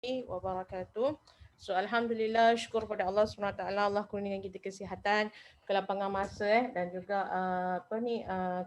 wabarakatuh. So alhamdulillah, syukur pada Allah SWT. Allah kurniakan kita kesihatan, kelapangan masa dan juga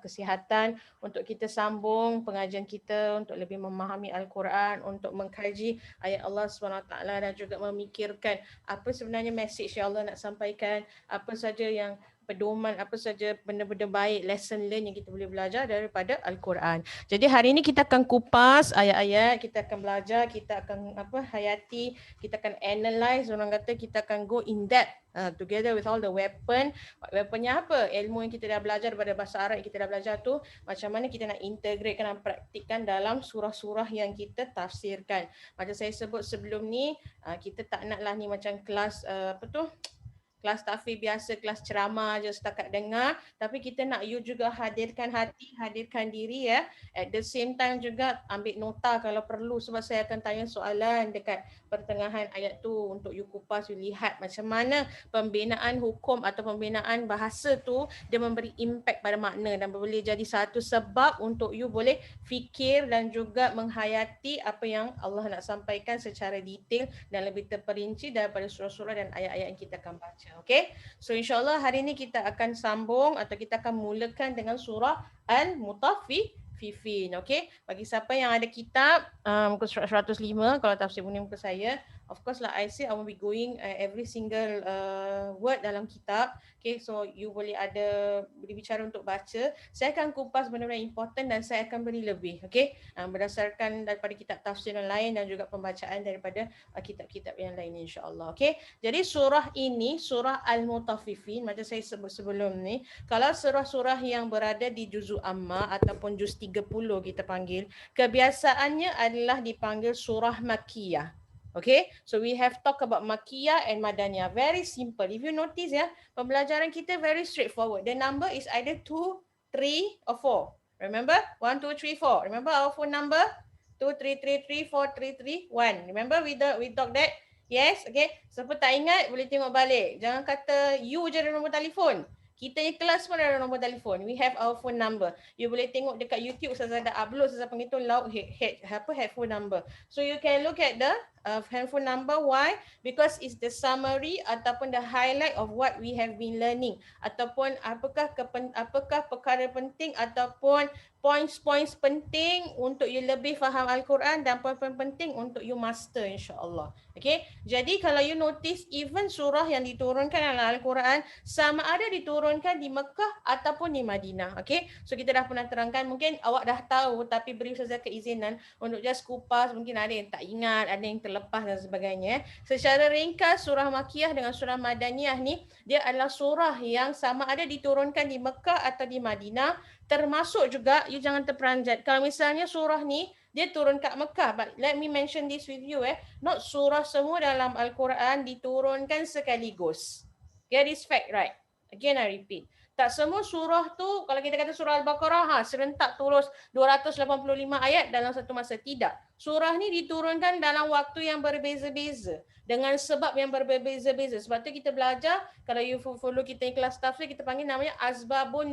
kesihatan untuk kita sambung pengajian kita untuk lebih memahami Al-Quran, untuk mengkaji ayat Allah SWT dan juga memikirkan apa sebenarnya message yang Allah nak sampaikan, apa saja yang pedoman, apa saja benda-benda baik, lesson learn yang kita boleh belajar daripada Al-Quran. Jadi hari ini kita akan kupas ayat-ayat, kita akan belajar, kita akan hayati, kita akan analyze, orang kata kita akan go in depth together with all the weapon. Weaponnya apa? Ilmu yang kita dah belajar daripada bahasa Arab yang kita dah belajar tu, macam mana kita nak integratekan dan praktikkan dalam surah-surah yang kita tafsirkan. Macam saya sebut sebelum ni, kita tak naklah ni macam kelas kelas tahfiz biasa, kelas ceramah je setakat dengar, tapi kita nak you juga hadirkan hati, hadirkan diri ya. At the same time juga ambil nota kalau perlu, sebab saya akan tanya soalan dekat pertengahan ayat tu untuk you kupas, you lihat macam mana pembinaan hukum atau pembinaan bahasa tu dia memberi impact pada makna dan boleh jadi satu sebab untuk you boleh fikir dan juga menghayati apa yang Allah nak sampaikan secara detail dan lebih terperinci daripada surah-surah dan ayat-ayat yang kita akan baca. Okay, so insyaAllah hari ini kita akan sambung atau kita akan mulakan dengan surah Al-Mutaffifin. Okay, bagi siapa yang ada kitab muka surat 105, kalau tafsir Munir muka saya, of course lah I say I will be going every single word dalam kitab. Okay, so you boleh bicara untuk baca. Saya akan kupas benda-benda important dan saya akan beri lebih. Okay, berdasarkan daripada kitab tafsir yang lain dan juga pembacaan daripada kitab-kitab yang lain insyaAllah. Okay, jadi surah ini, surah Al-Mutaffifin, macam saya sebut sebelum ni, kalau surah-surah yang berada di juzuk amma ataupun juz 30 kita panggil, kebiasaannya adalah dipanggil surah Makkiyah. Okay, so we have talk about Makkiyah and Madaniyah. Very simple. If you notice ya, pembelajaran kita very straightforward. The number is either 2, 3 or 4. Remember? 1, 2, 3, 4. Remember our phone number? 2, 3, 3, 3, 4, 3, 3, 1. Remember we talk that? Yes, okay. Siapa tak ingat boleh tengok balik. Jangan kata you je ada nombor telefon. Kita ni kelas pun ada nombor telefon. We have our phone number. You boleh tengok dekat YouTube Ustazah dah upload, Ustazah penghitung lauk headphone number. So you can look at the handphone number. Why? Because it's the summary ataupun the highlight of what we have been learning. Ataupun apakah perkara penting ataupun points-points penting untuk you lebih faham Al-Quran dan poin-poin penting untuk you master insya-Allah. Okay, jadi kalau you notice even surah yang diturunkan dalam Al-Quran sama ada diturunkan di Mekah ataupun di Madinah. Okay, so kita dah pernah terangkan, mungkin awak dah tahu tapi beri Ustazah keizinan untuk just kupas, mungkin ada yang tak ingat, ada yang terlepas dan sebagainya. Secara ringkas, surah Makkiyah dengan surah Madaniyah ni, dia adalah surah yang sama ada diturunkan di Mekah atau di Madinah. Termasuk juga, you jangan terperanjat, kalau misalnya surah ni dia turun kat Mekah, but let me mention this with you, not surah semua dalam Al-Quran diturunkan sekaligus. Get this fact right. Again I repeat, tak semua surah tu, kalau kita kata surah Al-Baqarah serentak turun 285 ayat dalam satu masa, tidak. Surah ni diturunkan dalam waktu yang berbeza-beza dengan sebab yang berbeza-beza. Sebab tu kita belajar, kalau you follow kita di kelas tafsir, kita panggil namanya Asbabun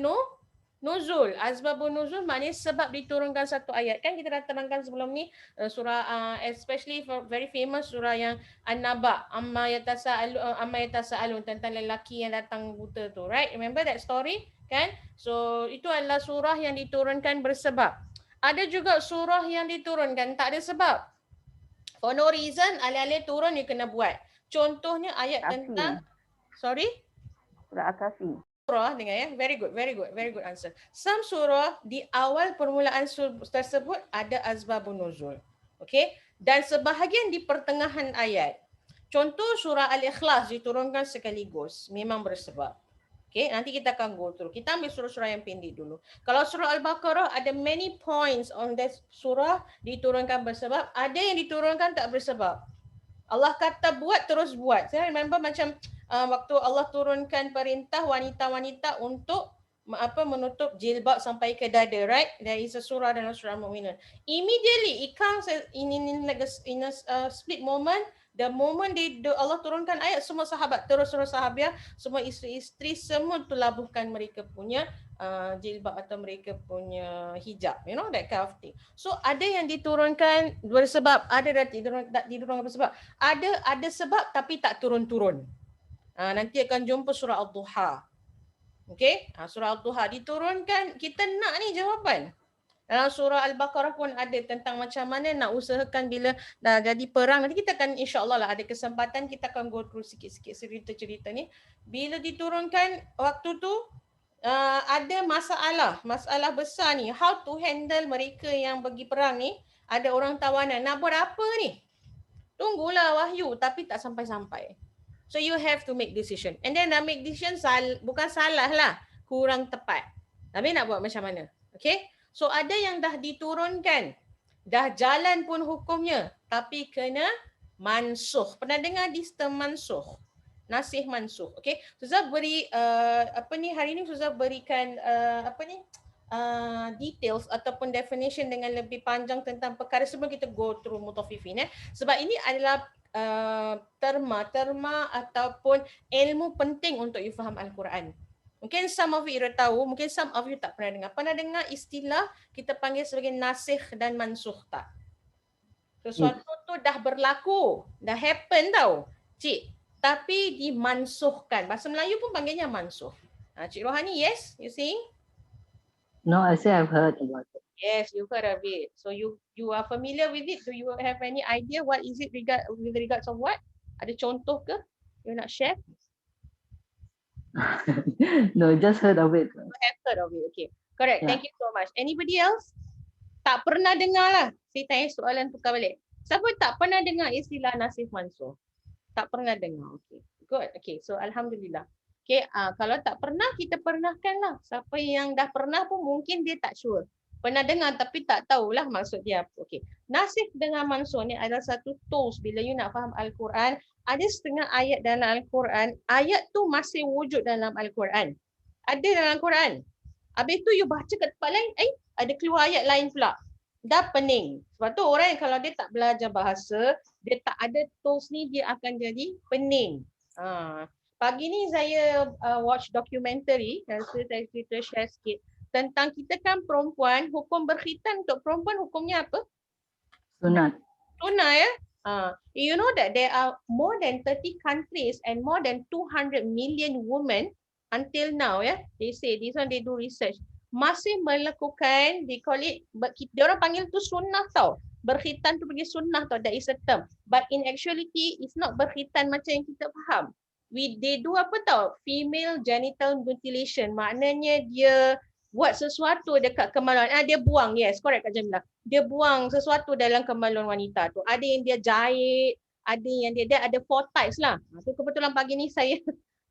Nuzul. Asbabun Nuzul maknanya sebab diturunkan satu ayat. Kan kita dah terangkan sebelum ni surah especially very famous surah yang An-Naba, amma yatasaalun, tentang lelaki yang datang buta tu, right? Remember that story kan? So itu adalah surah yang diturunkan bersebab. Ada juga surah yang diturunkan tak ada sebab. For no reason, alih-alih turun you kena buat. Contohnya ayat tentang sorry? Surah Al-Kahfi. Surah, dengar ya, very good answer. Some surah di awal permulaan tersebut ada asbabun nuzul. Okay, dan sebahagian di pertengahan ayat. Contoh surah Al-Ikhlas diturunkan sekaligus, memang bersebab. Okay, nanti kita akan go through. Kita ambil surah-surah yang pendek dulu. Kalau surah Al-Baqarah ada many points on that surah diturunkan bersebab, ada yang diturunkan tak bersebab. Allah kata buat terus buat. Saya remember macam waktu Allah turunkan perintah wanita-wanita untuk menutup jilbab sampai ke dada, right? There is a surah dalam surah Al-Mu'minun. Immediately it comes in a split moment. The moment Allah turunkan ayat, semua sahabat terus sahabiah, semua isteri-isteri semua tu labuhkan mereka punya jilbab atau mereka punya hijab, you know, that kind of thing. So ada yang diturunkan bersebab, ada tak diturunkan bersebab, ada sebab tapi tak turun-turun. Nanti akan jumpa surah Al-Duha. Okay, surah Al-Duha diturunkan, kita nak ni jawapan. Dalam surah Al-Baqarah pun ada tentang macam mana nak usahakan bila dah jadi perang. Nanti kita akan insya-Allah lah ada kesempatan kita akan go through sikit-sikit cerita-cerita ni. Bila diturunkan waktu tu ada masalah besar ni. How to handle mereka yang pergi perang ni. Ada orang tawanan. Nak buat apa ni? Tunggulah wahyu tapi tak sampai-sampai. So you have to make decision. And then nak make decision bukan salah lah. Kurang tepat. Tapi nak buat macam mana? Okay? So ada yang dah diturunkan. Dah jalan pun hukumnya. Tapi kena mansuh. Pernah dengar term mansuh? Nasih mansuh. Okay? Suzah beri, hari ni Suzah berikan, details ataupun definition dengan lebih panjang tentang perkara sebelum kita go through mutafifin. Sebab ini adalah terma ataupun ilmu penting untuk you faham Al-Quran. Mungkin some of you dah tahu, mungkin some of you tak pernah dengar. Pernah dengar istilah kita panggil sebagai nasikh dan mansuh tak? Sesuatu tu dah berlaku, dah happen tau, Cik. Tapi dimansuhkan. Bahasa Melayu pun panggilnya mansuh. Cik Rohani, yes? You see? No, I say I've heard about it. Yes, you've heard of it. So you are familiar with it? Do you have any idea what is it with regards of what? Ada contoh ke? You nak share? No, just heard of it. You have heard of it, okay. Correct, Yeah. thank you so much. Anybody else? Tak pernah dengar lah. Saya tanya soalan tukar balik. Siapa tak pernah dengar istilah nasih mansuh? Tak pernah dengar, okay. Good, okay. So Alhamdulillah. Okay, kalau tak pernah, kita pernahkan lah. Siapa yang dah pernah pun mungkin dia tak sure. Pernah dengar tapi tak tahulah maksud dia apa. Okay. Nasih dengan mansuh ni adalah satu tools bila you nak faham Al-Quran. Ada setengah ayat dalam Al-Quran, ayat tu masih wujud dalam Al-Quran. Ada dalam Al-Quran. Habis tu you baca kat tempat lain, ada keluar ayat lain pula. Dah pening. Sebab tu orang yang kalau dia tak belajar bahasa, dia tak ada tools ni, dia akan jadi pening. Pagi ni saya watch documentary, saya cerita share sikit tentang kita kan perempuan, hukum berkhitan untuk perempuan hukumnya apa? Sunat. Sunnah ya. You know that there are more than 30 countries and more than 200 million women until now ya. They say this one they do research. Masih melakukan, they call it, dia orang panggil tu sunnah tau. Berkhitan tu pergi sunnah tau, that is a term. But in actuality, it's not berkhitan macam yang kita faham. They do apa tau? Female genital mutilation. Maknanya dia buat sesuatu dekat kemaluan. Dia buang, yes, correct Kak Jamilah. Dia buang sesuatu dalam kemaluan wanita tu. Ada yang dia jahit, ada yang dia ada 4 types lah. So kebetulan pagi ni saya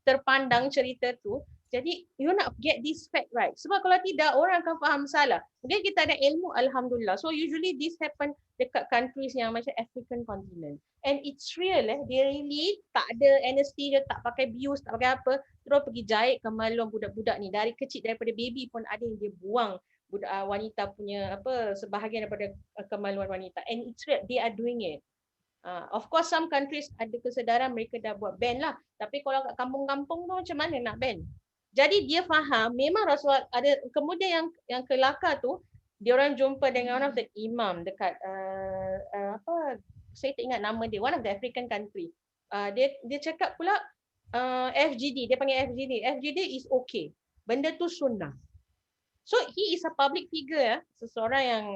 terpandang cerita tu. Jadi you nak get this fact right. Sebab kalau tidak, orang akan faham salah. Mungkin kita ada ilmu, Alhamdulillah. So usually this happen dekat countries yang macam African continent. And it's real dia really tak ada anesthesia, tak pakai bius, tak pakai apa. Terus pergi jahit kemaluan budak-budak ni. Dari kecil, daripada baby pun ada yang dia buang budak, wanita punya sebahagian daripada kemaluan wanita. And it's real, they are doing it. Of course some countries ada kesedaran, mereka dah buat ban lah. Tapi kalau kat kampung-kampung tu macam mana nak ban? Jadi dia faham memang Rasulullah ada. Kemudian yang kelakar tu, dia orang jumpa dengan one of the imam dekat saya tak ingat nama dia, one of the African country. Dia cakap pula FGD, dia panggil FGD is okay. Benda tu sunnah. So he is a public figure, seseorang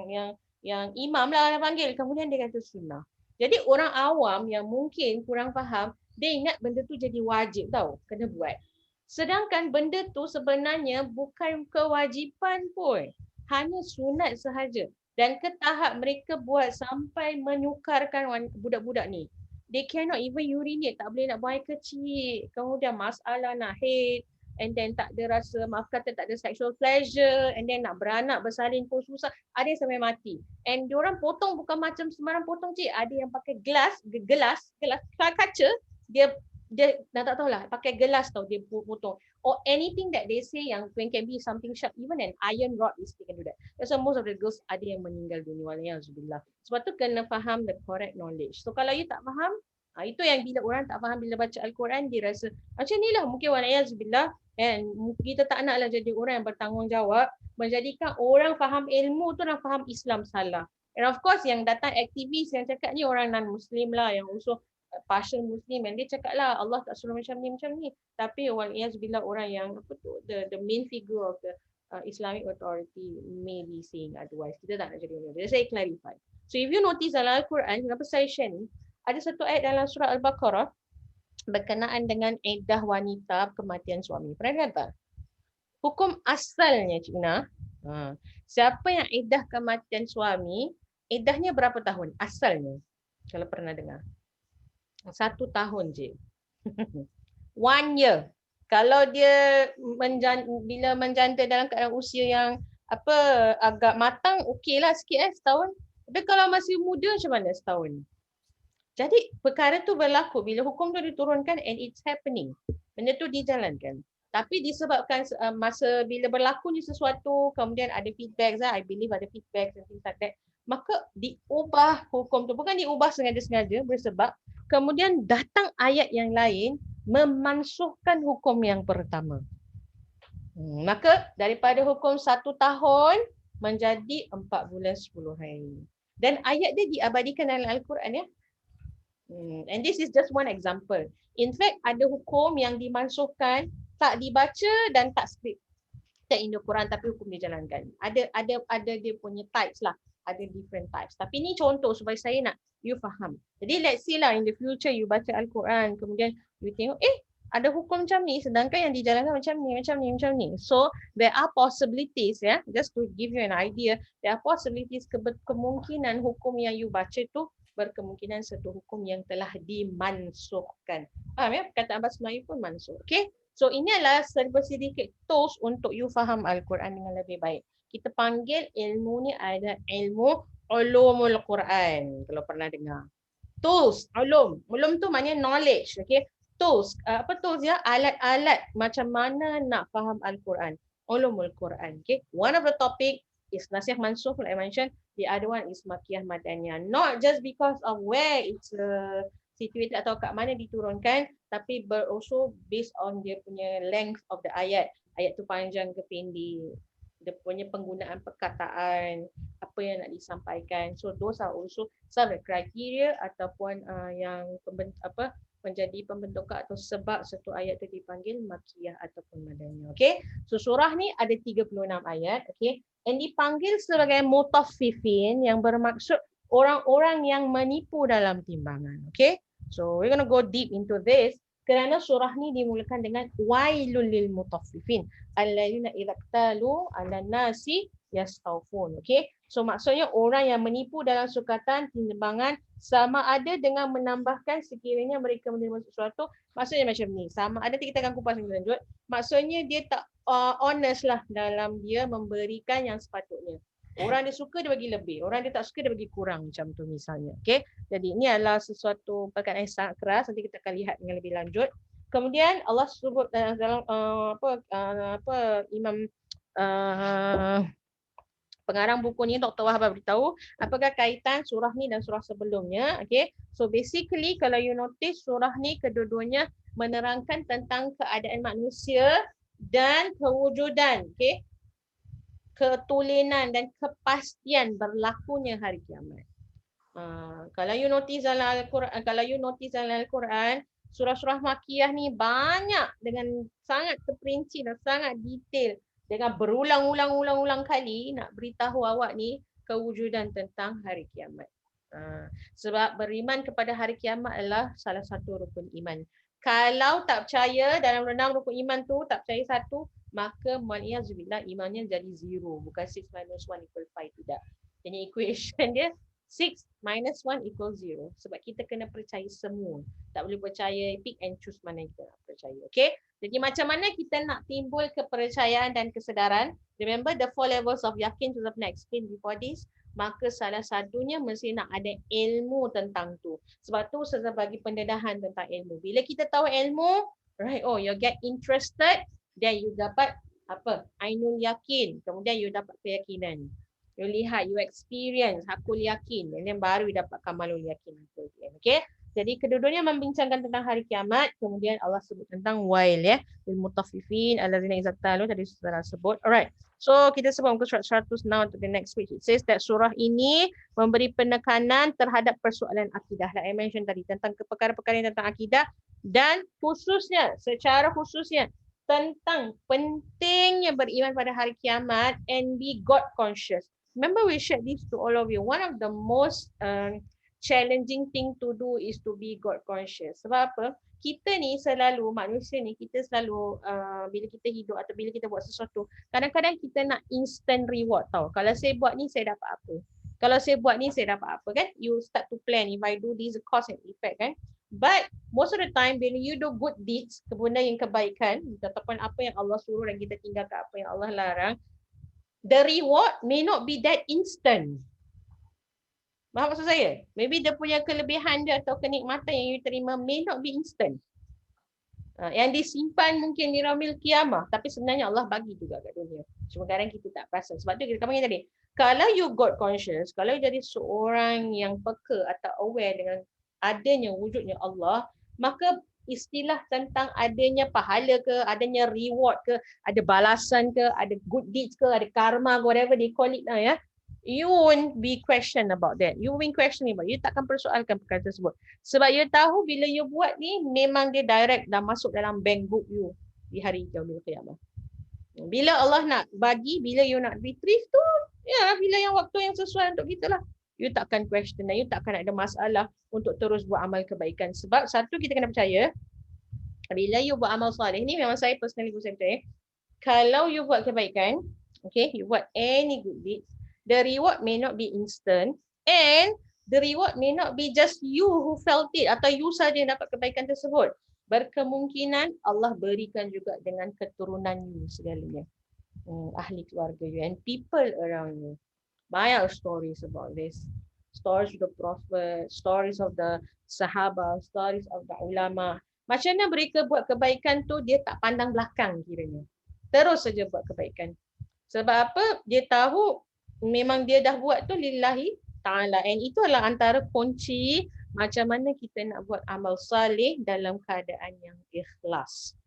yang imam lah dia panggil. Kemudian dia kata sunnah. Jadi orang awam yang mungkin kurang faham, dia ingat benda tu jadi wajib tau, kena buat. Sedangkan benda tu sebenarnya bukan kewajipan pun. Hanya sunat sahaja. Dan ke tahap mereka buat sampai menyukarkan budak-budak ni. They cannot even urinate, tak boleh nak buang air kecil. Kemudian masalah nak haid. And then tak ada rasa, maaf kata tak ada sexual pleasure. And then nak beranak, bersalin pun susah. Ada yang sampai mati. And diorang potong bukan macam sembarang potong cik. Ada yang pakai gelas kaca. Dia tak tahulah, pakai gelas tau dia potong. Or anything that they say yang can be something sharp, even an iron rod is they can do that. So most of the girls ada yang meninggal dunia, waliyahzubillah. Sebab tu kena faham the correct knowledge. So kalau you tak faham, Itu yang bila orang tak faham bila baca Al-Quran, dia rasa macam ni lah. Mungkin wa'alaikumsalam, kan, kita tak naklah jadi orang yang bertanggungjawab menjadikan orang faham ilmu tu dan faham Islam salah. And of course yang datang aktivis yang cakap ni orang non-Muslim lah, yang usul partial Muslim, and dia cakap lah Allah tak suruh macam ni. Tapi wa'alaikumsalam orang yang apa tu, the main figure of the Islamic authority may be saying otherwise. Kita tak nak jadi orang. Jadi saya clarify. So if you notice dalam Al-Quran, kenapa saya share ni, ada satu ayat dalam surah Al-Baqarah berkenaan dengan iddah wanita kematian suami. Pernah dengar tak? Hukum asalnya, Cik Ina, siapa yang iddah kematian suami, iddahnya berapa tahun? Asalnya, kalau pernah dengar. 1 tahun je. 1 year. Kalau dia bila menjanda dalam keadaan usia yang agak matang, okeylah sikit setahun. Tapi kalau masih muda macam mana setahun? Jadi perkara tu berlaku bila hukum tu diturunkan and it's happening. Benda tu dijalankan. Tapi disebabkan masa bila berlakunya sesuatu, kemudian ada feedback, I believe ada feedback and things like that, maka diubah hukum tu. Bukan diubah sengaja-sengaja, bersebab kemudian datang ayat yang lain memansuhkan hukum yang pertama. Maka daripada hukum 1 tahun menjadi 4 bulan 10 hari. Dan ayat dia diabadikan dalam Al-Quran, ya. And this is just one example. In fact, ada hukum yang dimansuhkan, tak dibaca dan tak skrip. Tak in the Quran, tapi hukum dijalankan. Ada dia punya types lah. Ada different types. Tapi ni contoh supaya saya nak you faham. Jadi let's say lah in the future you baca Al-Quran, kemudian you tengok, ada hukum macam ni, sedangkan yang dijalankan macam ni. So there are possibilities, ya. Just to give you an idea, there are possibilities, kemungkinan hukum yang you baca tu berkemungkinan satu hukum yang telah dimansuhkan. Faham, ya? Perkataan bahasa Melayu pun mansuh. Okay? So ini adalah sedikit tools untuk you faham Al-Quran dengan lebih baik. Kita panggil ilmu ni ada ilmu ulumul Quran. Kalau pernah dengar. Tools, ulum. Ulum tu maknanya knowledge. Okay? Tools. Apa tools, ya? Alat-alat macam mana nak faham Al-Quran. Ulumul Quran. Okay? One of the topic is nasiah mansuh, like I mentioned. The other one is makiyah madaniyah. Not just because of where it's situated atau kat mana diturunkan, tapi also based on dia punya length of the ayat. Ayat tu panjang ke pendek, dia punya penggunaan perkataan, apa yang nak disampaikan. So those are also some of the criteria ataupun yang menjadi pembentukan atau sebab satu ayat tu dipanggil makiyah ataupun madaniyah. Okay? So surah ni ada 36 ayat. Okay? And dipanggil sebagai mutaffifin, yang bermaksud orang-orang yang menipu dalam timbangan. Okay? So we're going to go deep into this. Kerana surah ni dimulakan dengan wailul lil mutaffifin alladzina idza iktalu 'alan nasi yastawfun. Okay? So maksudnya orang yang menipu dalam sukatan timbangan, sama ada dengan menambahkan sekiranya mereka menerima sesuatu. Maksudnya macam ni. Sama ada, kita akan kupas lebih lanjut. Maksudnya dia tak honest lah dalam dia memberikan yang sepatutnya. Orang dia suka, dia bagi lebih. Orang dia tak suka, dia bagi kurang, macam tu misalnya. Okay? Jadi ini adalah sesuatu perkataan yang sangat keras. Nanti kita akan lihat dengan lebih lanjut. Kemudian Allah sebut dalam Imam pengarang buku ni, Dr. Wahab beritahu apakah kaitan surah ni dan surah sebelumnya. Okay? So basically kalau you notice, surah ni kedua-duanya menerangkan tentang keadaan manusia dan kewujudan. Okay? Ketulinan dan kepastian berlakunya hari kiamat. Kalau you notice dalam Al-Quran, surah-surah makiyah ni banyak dengan sangat terperinci dan sangat detail, dengan berulang-ulang kali nak beritahu awak ni kewujudan tentang hari kiamat. Sebab beriman kepada hari kiamat adalah salah satu rukun iman. Kalau tak percaya dalam 6 rukun iman tu, tak percaya satu, maka waliyazubillah imannya jadi 0. Bukan 6 minus 1 equal 5, tidak. Jadi equation dia 6 minus 1 equal 0. Sebab kita kena percaya semua. Tak boleh percaya, pick and choose mana kita nak percaya. Okay? Jadi macam mana kita nak timbul kepercayaan dan kesedaran? Remember the 4 levels of yakin to pernah explain before this. Maka salah satunya mesti nak ada ilmu tentang tu. Sebab tu saya bagi pendedahan tentang ilmu. Bila kita tahu ilmu, right, you get interested, then you dapat apa? Ainul yakin. Kemudian you dapat keyakinan. You lihat, you experience, hakul yakin. And then baru you dapat kamalul yakin. Okay? Jadi kedua-duanya membincangkan tentang hari kiamat. Kemudian Allah sebut tentang wail ya. Lil mutaffifin allazina idza talu tadi sudah sebut. Alright. So kita sebut muka surat 100 now to the next page. It says that surah ini memberi penekanan terhadap persoalan akidah. Like I mentioned tadi tentang perkara-perkara yang tentang akidah dan khususnya secara khususnya tentang pentingnya beriman pada hari kiamat and be God conscious. Remember we shared this to all of you. One of the most challenging thing to do is to be God conscious. Sebab apa? Kita ni selalu, manusia ni, kita selalu bila kita hidup atau bila kita buat sesuatu, kadang-kadang kita nak instant reward tau. Kalau saya buat ni, saya dapat apa? Kalau saya buat ni, saya dapat apa kan? You start to plan, if I do this, cause and effect kan? But most of the time, bila you do good deeds, benda yang kebaikan, ataupun apa yang Allah suruh dan kita tinggalkan apa yang Allah larang, the reward may not be that instant. Faham maksud saya? Maybe dia punya kelebihan dia atau kenikmatan yang you terima may not be instant. Yang disimpan mungkin di Raumil Qiyamah. Tapi sebenarnya Allah bagi juga kat dunia. Cuma kadang kita tak perasan. Sebab tu kita panggil tadi. Kalau you God conscious, kalau you jadi seorang yang peka atau aware dengan adanya wujudnya Allah, maka istilah tentang adanya pahala ke, adanya reward ke, ada balasan ke, ada good deeds ke, ada karma, whatever they call it lah ya. You won't be questioned about that. You won't question about it. You takkan persoalkan perkara tersebut. Sebab you tahu bila you buat ni, memang dia direct dah masuk dalam bank book you di hari Yaumil Qiyamah. Bila Allah nak bagi, bila you nak retrieve tu, ya bila yang waktu yang sesuai untuk kita lah. You takkan question dan you takkan ada masalah untuk terus buat amal kebaikan. Sebab satu kita kena percaya, bila you buat amal soleh, ni memang saya personally percaya, kalau you buat kebaikan, okay, you buat any good deeds, the reward may not be instant and the reward may not be just you who felt it atau you saja yang dapat kebaikan tersebut. Berkemungkinan Allah berikan juga dengan keturunan you segalanya. Ahli keluarga you and people around you. Banyak stories about this. Stories of the Prophet, stories of the Sahabat, stories of the ulama. Macam mana mereka buat kebaikan tu dia tak pandang belakang kiranya. Terus saja buat kebaikan. Sebab apa? Dia tahu memang dia dah buat tu lillahi ta'ala. And itu adalah antara kunci macam mana kita nak buat amal salih dalam keadaan yang ikhlas.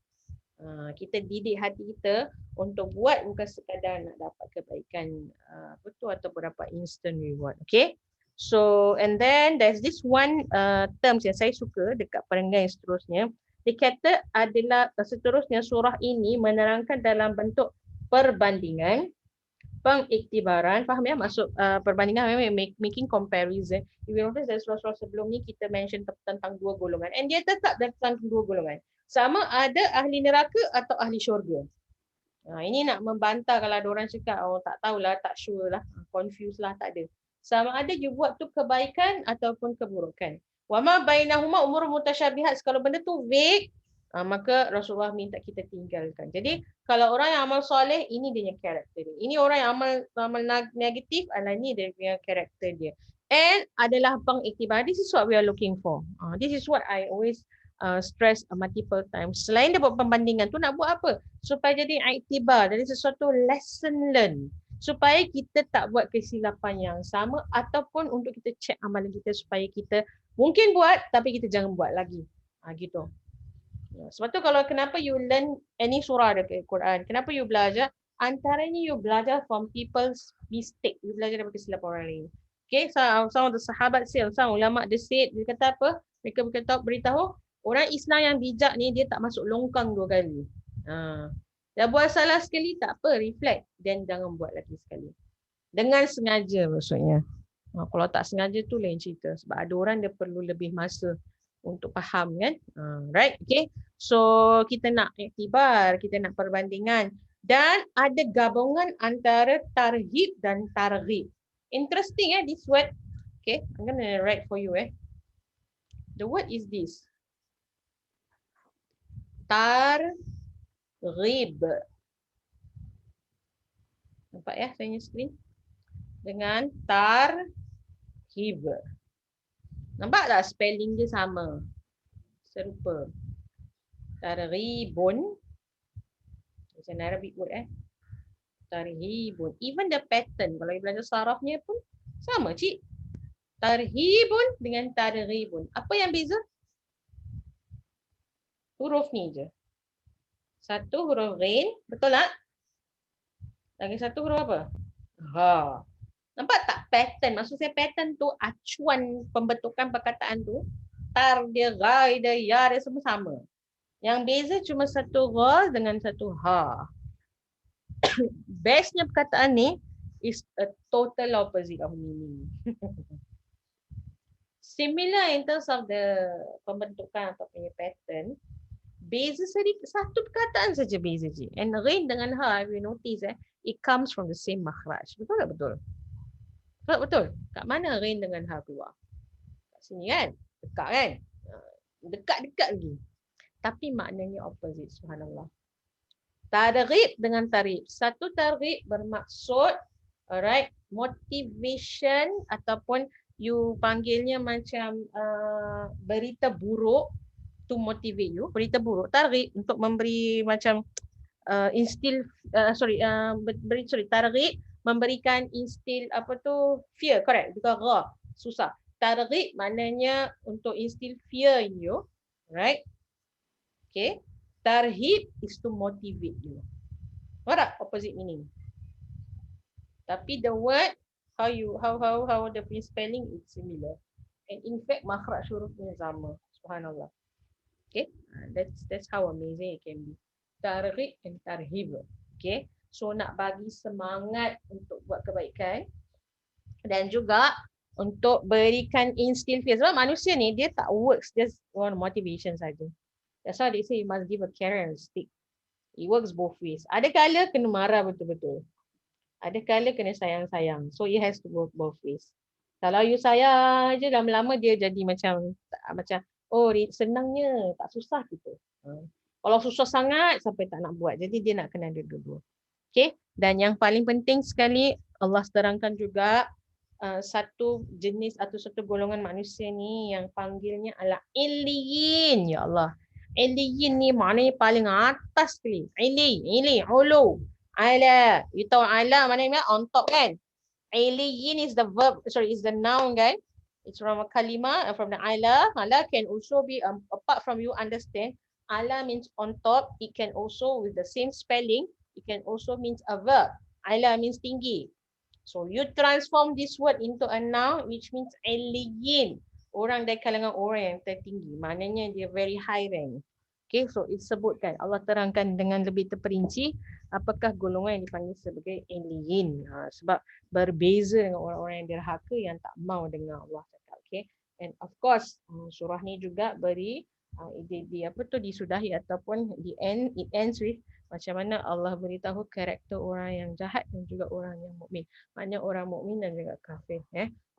Kita didik hati kita untuk buat bukan sekadar nak dapat kebaikan betul atau berapa instant reward. Okay. So and then there's this one terms yang saya suka dekat perenggan yang seterusnya. Dia kata adalah seterusnya surah ini menerangkan dalam bentuk perbandingan, pengiktibaran, faham ya maksud perbandingan, making comparison. If you notice dari surah-surah sebelum ni kita mention tentang dua golongan and dia tetap tentang dua golongan. Sama ada ahli neraka atau ahli syurga. Ini nak membantah kalau ada orang cakap tak tahulah, tak sure lah, confused lah, tak ada. Sama ada you buat tu kebaikan ataupun keburukan. Wa ma bainahuma umur mutasyabihat. Kalau benda tu vague, maka Rasulullah minta kita tinggalkan. Jadi kalau orang yang amal soleh, ini dia punya karakter dia. Ini orang yang amal negatif, ini dia punya karakter dia. And adalah pengiktibar. This is what we are looking for. This is what I always stress multiple times. Selain dia buat pembandingan tu, nak buat apa? Supaya jadi iktibar, jadi sesuatu lesson learn. Supaya kita tak buat kesilapan yang sama ataupun untuk kita check amalan kita supaya kita mungkin buat tapi kita jangan buat lagi. Gitu. Sebab tu kalau kenapa you learn any surah dekat Quran, kenapa you belajar? Antaranya you belajar from people's mistake. You belajar daripada kesilapan orang lain. Okay, some of the sahabat say, some ulama dia say, dia kata apa? Mereka beritahu orang Islam yang bijak ni dia tak masuk longkang 2 kali. Dah buat salah sekali tak apa, reflect dan jangan buat lagi sekali. Dengan sengaja maksudnya. Kalau tak sengaja tu lain cerita sebab ada orang dia perlu lebih masa untuk faham kan. Right? Okay. So kita nak iktibar, kita nak perbandingan dan ada gabungan antara tarhib dan targhib. Interesting this word. Okay, I'm going to write for you The word is this. Targhib. Nampak ya saya punya screen? Dengan tarhib. Nampak tak spelling dia sama? Serupa. Targhibun. It's an Arabic word Targhibun. Even the pattern, kalau you belajar sarafnya pun sama cik. Tarhibun dengan targhibun. Apa yang beza? Huruf ni je. Satu huruf ghain, betul tak? Lagi satu huruf apa? Ha. Nampak tak pattern? Maksud saya pattern tu, acuan pembentukan perkataan tu, tar dia, ghai dia, ya dia semua sama. Yang beza cuma satu gha dengan satu ha. Bestnya perkataan ni is a total opposite of meaning. Similar in terms of the pembentukan atau punya pattern, beza sedikit, satu perkataan saja beza je. And ghain dengan ha, if you notice it comes from the same makhraj. Betul tak betul? Betul betul. Kat mana ghain dengan ha keluar? Kat sini kan? Dekat kan? Dekat-dekat lagi. Tapi maknanya opposite, subhanallah. Targhib dengan tarhib. Satu targhib bermaksud alright, motivation ataupun you panggilnya macam berita buruk to motivate you. Berita buruk, targhib untuk memberi macam instill targhib memberikan instill apa tu, fear, correct? Bukan gha, susah. Targhib maknanya untuk instill fear in you, right? Okay. Tarhib is to motivate you. What opposite meaning? Tapi the word, how the spelling is similar. And in fact, makhraj hurufnya sama. Subhanallah. Okay. That's how amazing it can be. Targhib and tarhib. Okay. So nak bagi semangat untuk buat kebaikan. Dan juga untuk berikan instill fear. Sebab manusia ni dia tak works just one motivation saja. That's why they say you must give a carrot and a stick. It works both ways. Ada kala kena marah betul-betul. Ada kala kena sayang-sayang. So it has to work both ways. Kalau you sayang je, lama-lama dia jadi macam oh senangnya, tak susah gitu. Kalau susah sangat sampai tak nak buat. Jadi dia nak kena ada dua-dua. Okay. Dan yang paling penting sekali Allah terangkan juga satu jenis atau satu golongan manusia ni yang panggilnya adalah illiyin. Ya Allah. Illiyin ni maknanya paling atas sekali. Ili, ulu, ala. You tahu ala maknanya on top kan? Illiyin is the verb, is the noun kan? It's from a kalima, from the ala. Ala can also be, apart from you understand, ala means on top. It can also, with the same spelling, it can also means a verb. Ala means tinggi. So you transform this word into a noun, which means illiyin. Orang dari kalangan orang yang tertinggi. Maknanya dia very high rank. Okay, so disebutkan. Allah terangkan dengan lebih terperinci apakah golongan yang dipanggil sebagai illiyin. Sebab berbeza dengan orang-orang yang derhaka yang tak mau dengar Allah cakap. Okay, and of course surah ni juga beri disudahi ataupun it ends with macam mana Allah beritahu karakter orang yang jahat dan juga orang yang mukmin. Maknanya orang mukmin dan juga kafir.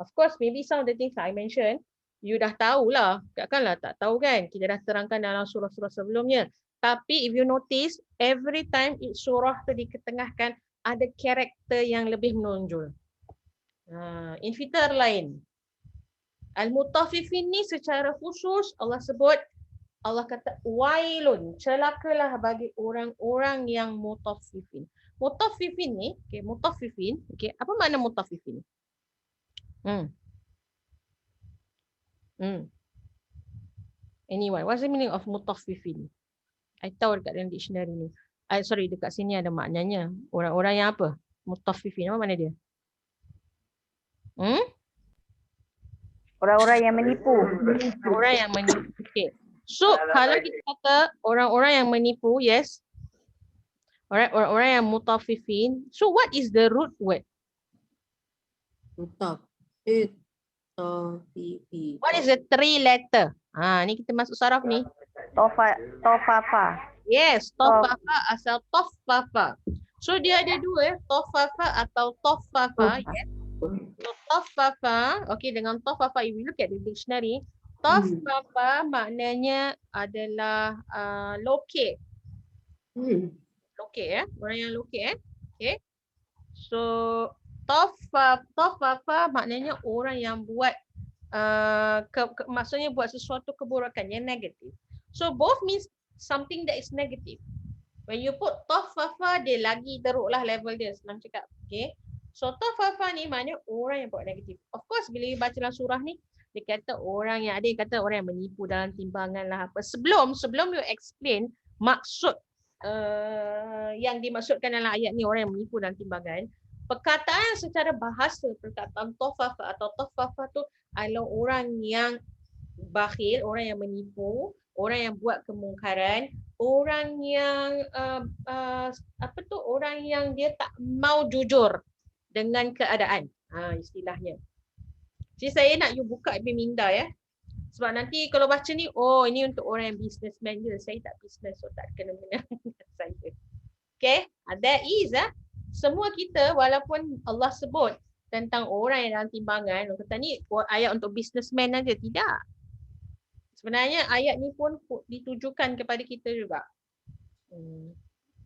Of course, maybe some of the things I mentioned, you dah tahulah. Takkanlah tak tahu kan? Kita dah terangkan dalam surah-surah sebelumnya. Tapi if you notice, every time surah tu diketengahkan, ada karakter yang lebih menonjol. In fitar lain. Al-Mutaffifin ni secara khusus Allah sebut, Allah kata wailun, celakalah bagi orang-orang yang mutaffifin. Mutaffifin ni, mutaffifin, apa makna mutaffifin? Anyway, what's the meaning of mutaffifin? I tahu dekat dalam dictionary ni. Dekat sini ada maknanya. Orang-orang yang apa? Mutaffifin, apa makna dia? Orang-orang yang menipu. Orang yang menipu. Okay. So, kalau kita kata orang-orang yang menipu, yes. Alright, orang-orang yang mutaffifin. So, what is the root word? Mutaffifin. What is the three letter? Ni kita masuk saraf ni. Tofafa. Yes, tofafa asal tofafa. So, dia ada dua, tofafa atau tofafa. Yes. So, tofafa, okay, dengan tofafa, if you look at the dictionary, tofafa maknanya adalah locate. Locate, orang yang locate, okay. So, tofafa maknanya orang yang buat, maksudnya buat sesuatu keburukan yang negatif. So, both means something that is negative. When you put tofafa, dia lagi teruklah level dia, senang cakap, okay. So tafafa ni maknanya orang yang buat negatif. Of course bila you baca dalam surah ni, dia kata orang yang ada yang kata orang yang menipu dalam timbangan lah apa. Sebelum you explain maksud yang dimaksudkan dalam ayat ni orang yang menipu dalam timbangan, perkataan secara bahasa perkataan tafafa atau tafafa tu adalah orang yang bakhil, orang yang menipu, orang yang buat kemungkaran, orang yang orang yang dia tak mau jujur dengan keadaan. Istilahnya. Jadi saya nak you buka Ibn Minda ya. Sebab nanti kalau baca ni, oh ini untuk orang yang businessman je. Saya tak business, so tak kena dengan saya. Okay, that is semua kita walaupun Allah sebut tentang orang yang dalam timbangan, orang kata ni ayat untuk businessman aja, tidak. Sebenarnya ayat ni pun ditujukan kepada kita juga.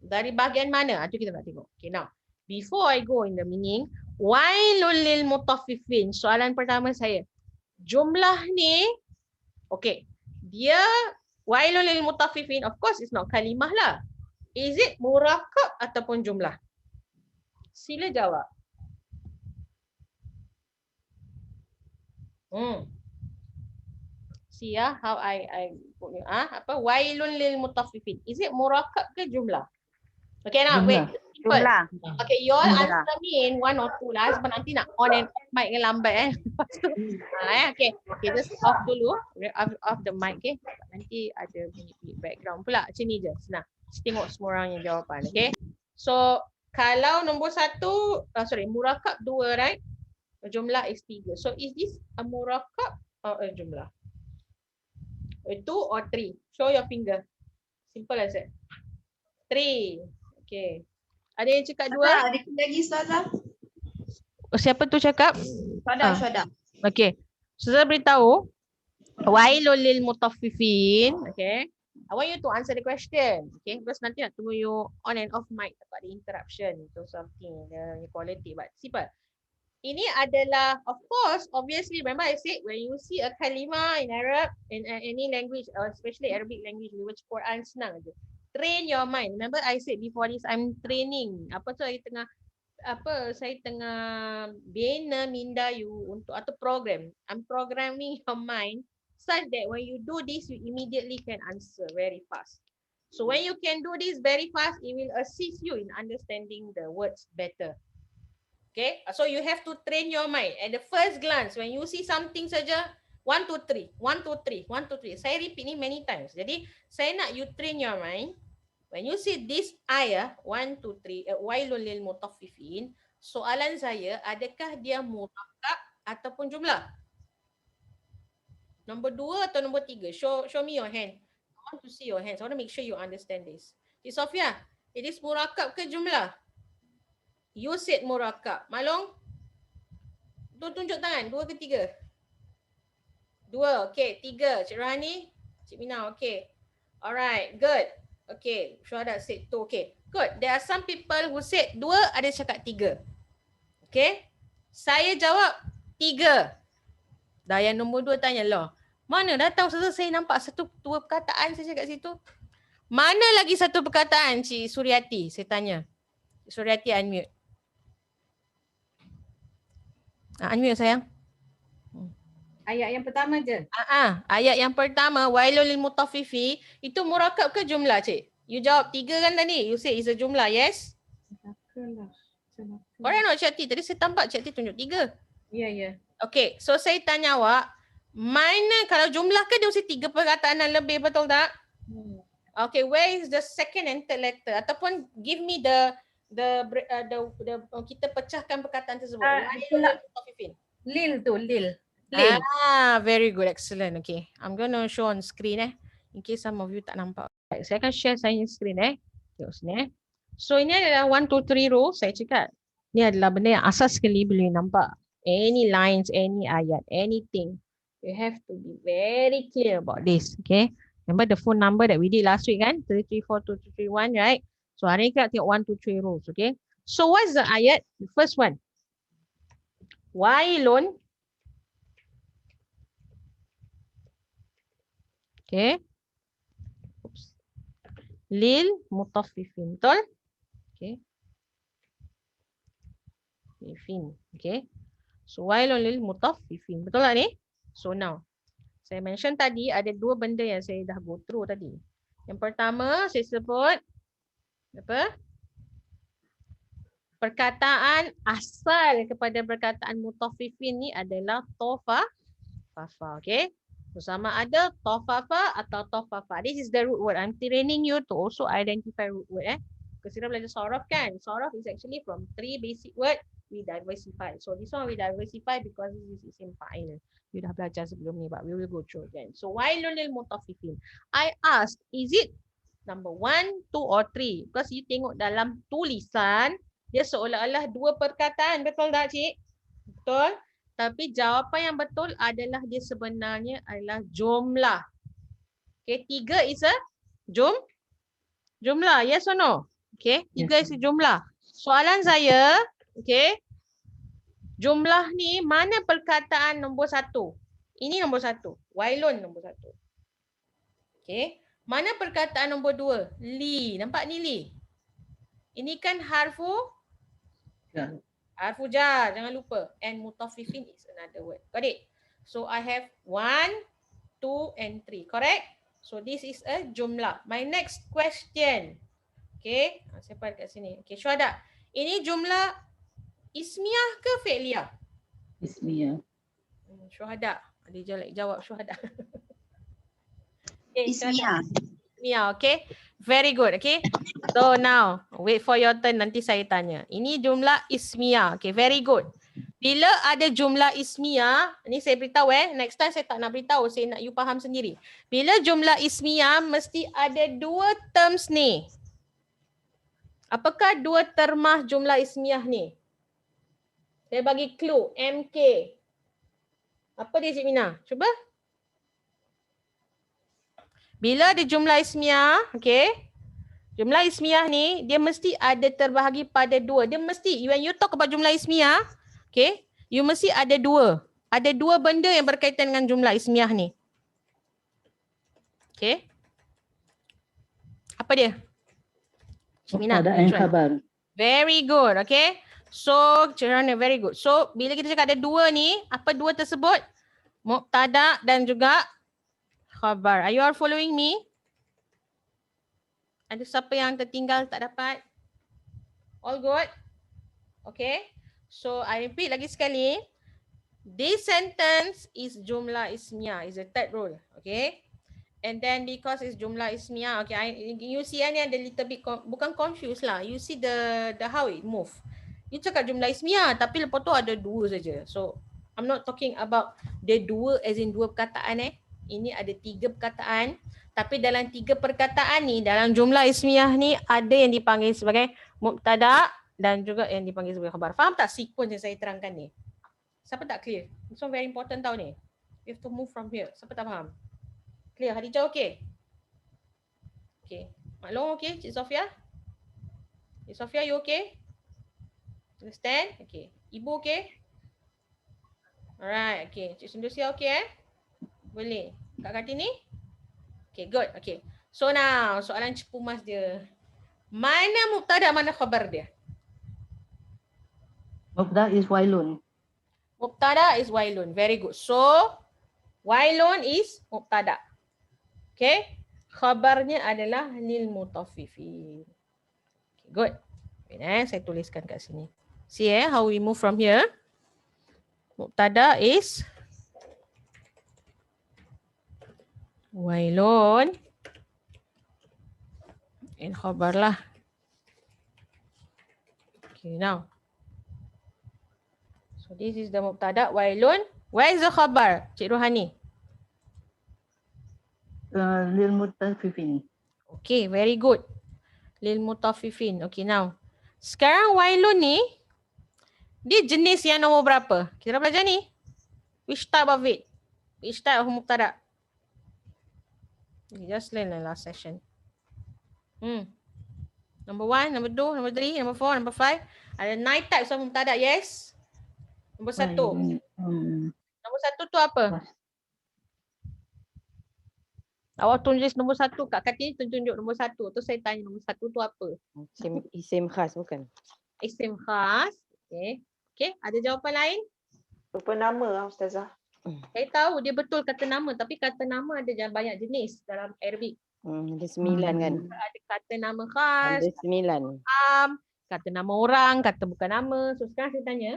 Dari bahagian mana? Itu kita nak tengok. Okay, now before I go in the meaning, wailul lil mutaffifin. Soalan pertama saya. Jumlah ni, okay, dia wailul lil mutaffifin, of course it's not kalimah lah. Is it murakab ataupun jumlah? Sila jawab. See how I put you. Wailun lil mutaffifin. Is it murakab ke jumlah? Okay, now wait. Jumlah. Okay, you all answer me in one or two lah. Sebab nanti nak on and off mic yang lambat Lepas tu. Okay, just off dulu. Off the mic, okay. Nanti ada bunyi background pula. Macam ni je, senang. Tengok semua orang yang jawapan, okay. So, kalau nombor satu, murakab 2, right? Jumlah is 3. So, is this a murakab or a jumlah? 2 or 3? Show your finger. Simple as that. 3. Okay. Ada yang cakap 2? Ada lagi Ustazah. Siapa tu cakap? Syada. Okay. So, saya beritahu. Wailul lil mutaffifin. Okay. I want you to answer the question. Okay. Because nanti nak tunggu you on and off mic. Takut ada interruption. Itu something. The quality. But simple. Ini adalah, of course, obviously, remember I said when you see a kalimah in Arab, in any language, or especially Arabic language, we watch Quran, senang je. Train your mind. Remember I said before this, I'm training. Saya tengah bina minda you untuk atau program. I'm programming your mind such that when you do this, you immediately can answer very fast. So when you can do this very fast, it will assist you in understanding the words better. Okay, so you have to train your mind. At the first glance, when you see something saja, 1, 2, 3, 1, 2, 3, 1, 2, 3. Saya repeat ni many times. Jadi, saya nak you train your mind. When you see this ayah, 1, 2, 3, wailul lil mutaffifin, soalan saya, adakah dia murakab ataupun jumlah? Nombor 2 atau nombor 3? Show me your hand. I want to see your hands. I want to make sure you understand this. Cik Sofia, it is murakab ke jumlah? You said murakab. Malong? Tu tunjuk tangan. 2 ke 3? 2. Okay. 3. Cik Rohani? Cik Mina. Okay. Alright. Good. Okay. Syuhada said 2. Okay. Good. There are some people who said 2, ada cakap 3. Okay. Saya jawab 3. Dah yang nombor 2 tanya lah. Mana dah tahu saya nampak 1-2 perkataan saja kat situ. Mana lagi 1 perkataan Cik Suryati? Saya tanya. Cik Suryati unmute. Unmute sayang. Ayat yang pertama je. Ayat yang pertama, wailul lil mutaffifi, itu murakab ke jumlah cik? You jawab 3 kan tadi? You say it's a jumlah, yes? Correct not Cik Ti? Tadi saya tampak Cik Ti tunjuk 3. Ya. Okay, so saya tanya awak, mana kalau jumlah ke dia mesti 3 perkataan dan lebih, betul tak? Okay, where is the second and third letter? Ataupun give me the kita pecahkan perkataan tersebut. Lil tu, lil. Very good, excellent. Okay, I'm gonna show on screen in case some of you tak nampak. Saya akan share saya screen tengok sini So ini adalah 1, 2, 3 row. Saya cakap ni adalah benda yang asas sekali boleh nampak. Any lines, any ayat, anything. You have to be very clear about this. Okay. Remember the phone number that we did last week kan? 3342331, right? So hari ni kita tengok 1, 2, 3 rows. Okay. So what's the ayat? The first one. Wailun. Okay. Oops. Lil mutaffifin. Betul? Okay. mutaffifin. Okay. So wailun lil mutaffifin. Betul tak ni? So now, saya mention tadi ada dua benda yang saya dah go through tadi. Yang pertama saya sebut apa? Perkataan asal kepada perkataan mutaffifin ni adalah tofafa. Okay. So sama ada tofafa atau tofafa. This is the root word. I'm training you to also identify root word. Because kita belajar sorof kan. Sorof is actually from 3 basic word we diversify. So this one we diversify because this is isim fa'il. You dah belajar sebelum ni, but we will go through again. So wailun lil mutaffifin. I asked, is it number 1, 2 or 3? Because you tengok dalam tulisan, dia seolah-olah dua perkataan. Betul tak, cik? Betul. Tapi jawapan yang betul adalah dia sebenarnya adalah jumlah. Okay, 3 is a jumlah. Yes or no? Okay, 3 is a jumlah. Soalan saya, okay, jumlah ni mana perkataan nombor 1? Ini nombor 1. Wailun nombor 1. Okay. Mana perkataan nombor 2? Li. Nampak ni li? Ini kan harfu? Ya. Harfu jar. Jangan lupa. And mutaffifin is another word. Got it? So I have 1, 2 and 3. Correct? So this is a jumlah. My next question. Okay. Saya pada kat sini. Okay, Syuhada. Ini jumlah ismiyah ke fi'liyah? Ismiyah. Syuhada. Dia jawab Syuhada. Okay, Ismiyah. Ismiyah, okay. Very good, okay. So now, wait for your turn, nanti saya tanya. Ini jumlah ismiyah, okay, very good. Bila ada jumlah ismiyah, ni saya beritahu next time saya tak nak beritahu, saya nak you faham sendiri. Bila jumlah ismiyah, mesti ada 2 terms ni. Apakah 2 termah jumlah ismiyah ni? Saya bagi clue, MK. Apa dia Cik Mina? Cuba. Bila ada jumlah ismiyah, okay. Jumlah ismiyah ni, dia mesti ada terbahagi pada 2. Dia mesti, when you talk about jumlah ismiyah, okay, you mesti ada 2. Ada 2 benda yang berkaitan dengan jumlah ismiyah ni. Okay. Apa dia? Mubtada and khabar. Very good, okay. So, Cirana, very good. So, bila kita cakap ada 2 ni, apa 2 tersebut? Mubtada dan juga khabar. Are you all following me? Ada siapa yang tertinggal tak dapat? All good? Okay. So, I repeat lagi sekali. This sentence is jumlah ismiyah. Is the third rule. Okay. And then because it's jumlah ismiyah, okay, you see ni ada little bit, bukan confused lah. You see the how it move. You cakap jumlah ismiyah, tapi lepas tu ada 2 saja. So, I'm not talking about the 2 as in 2 perkataan Ini ada 3 perkataan. Tapi dalam 3 perkataan ni, dalam jumlah ismiyah ni, ada yang dipanggil sebagai mubtada dan juga yang dipanggil sebagai khabar. Faham tak sequence yang saya terangkan ni? Siapa tak clear? This one very important tau ni. You have to move from here. Siapa tak faham? Clear? Khadijah okay? Okay. Mak Long okay? Cik Sofia? Cik Sofia you okay? Understand? Okay. Ibu okay? Alright. Okay. Cik Sundusia okay Boleh. Kak Kartini? Okay, good. Okay. So now, soalan cepu mas dia. Mana mubtada, mana khabar dia? Mubtada is wailun. Mubtada is wailun. Very good. So, wailun is mubtada. Okay. Khabarnya adalah lil mutaffifin. Okay, good. Wait, saya tuliskan kat sini. See how we move from here. Mubtada is wailun. And khabar lah. Okay, now. So this is the mubtada wailun. Where is the khabar? Cik Rohani. Lil mutaffifin. Okay, very good. Lil mutaffifin. Okay, now. Sekarang wailun ni, dia jenis yang nombor berapa? Kita belajar ni. Which type of it? Which type of mubtada? We just learn the last session. Number 1, number 2, number 3, number 4, number 5. Ada 9 types of mubtada, yes? Nombor 1. Nombor 1 tu apa? Awak tulis nombor 1. Kak Kartini tunjuk nombor 1. Tu saya tanya nombor 1 tu apa? Isim khas bukan? Isim khas. Okay. Okay, ada jawapan lain? Lupa nama Ustazah. Saya tahu dia betul kata nama, tapi kata nama ada banyak jenis dalam Arabic. Ada 9 kan? Ada kata nama khas, Ada 9. kata nama orang, kata bukan nama. So sekarang saya tanya,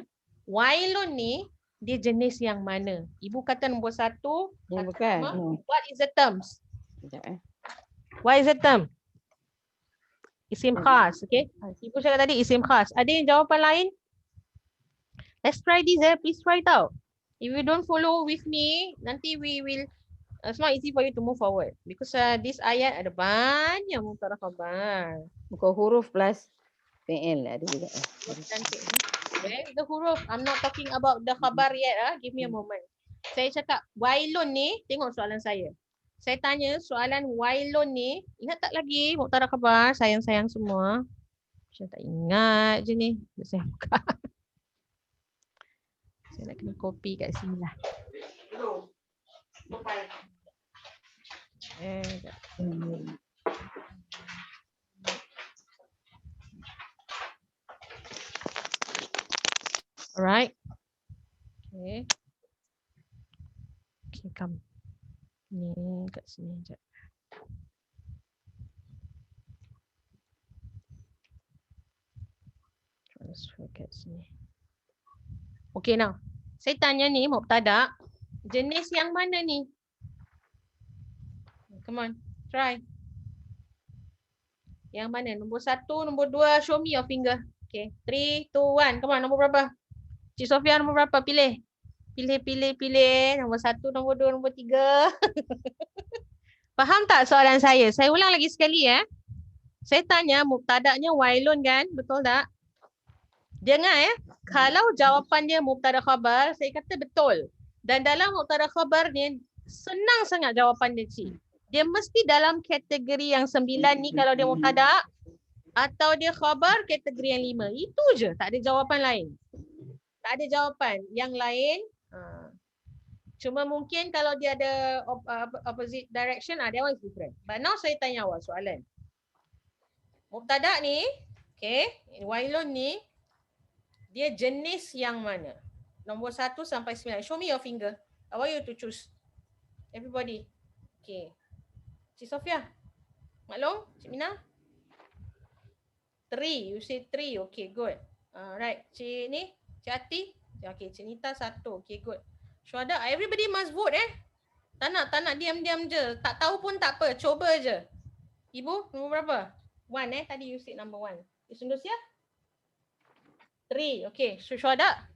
wailun ni dia jenis yang mana? Ibu kata nombor 1, Ya, kata bukan. nama. What is the terms? Sekejap What is the term? Isim khas, okay? Ibu cakap tadi isim khas. Ada yang jawapan lain? Let's try this, please try it out. If you don't follow with me, nanti we will, it's not easy for you to move forward. Because this ayat ada banyak mubtada khabar. Bukan huruf plus fi'il ada juga. Cantik. Okay, the huruf. I'm not talking about the khabar yet. Give me a moment. Saya cakap wailun ni, tengok soalan saya. Saya tanya soalan wailun ni, ingat tak lagi mubtada khabar, sayang-sayang semua? Saya tak ingat je ni. Saya buka. Saya nak kena copy kat sini lah. Alright. Okay. Okay, come. Ni kat sini sekejap. Transfer kat sini. Okay, now. Saya tanya ni mubtada, jenis yang mana ni? Come on, try. Yang mana? Nombor 1, nombor 2, show me your finger. Okay, 3, 2, 1. Come on, nombor berapa? Cik Sofia nombor berapa? Pilih. Pilih. Nombor 1, nombor 2, nombor 3. Faham tak soalan saya? Saya ulang lagi sekali ya. Saya tanya mubtada'nya wailun kan? Betul tak? Dengar ya. Kalau jawapan dia mubtada khabar, saya kata betul. Dan dalam mubtada khabar ni senang sangat jawapan dia cik. Dia mesti dalam kategori yang 9 ni kalau dia mubtada, atau dia khabar kategori yang 5. Itu je, tak ada jawapan lain. Tak ada jawapan. Yang lain, cuma mungkin kalau dia ada opposite direction, that one is different. But now saya tanya awak soalan. Mubtada ni, okay, wailun ni, dia jenis yang mana? Nombor 1 sampai 9. Show me your finger. I want you to choose. Everybody. Okay. Cik Sofia. Maklum? Cik Mina? 3. You say 3. Okay, good. Right. Cik ni? Cik Ati? Okay, Cik Nita 1. Okay, good. Syuhada, everybody must vote Tak nak diam-diam je. Tak tahu pun tak apa. Cuba je. Ibu, nombor berapa? 1 Tadi you said number 1. Sundusia? 3. Okay. Syuhada?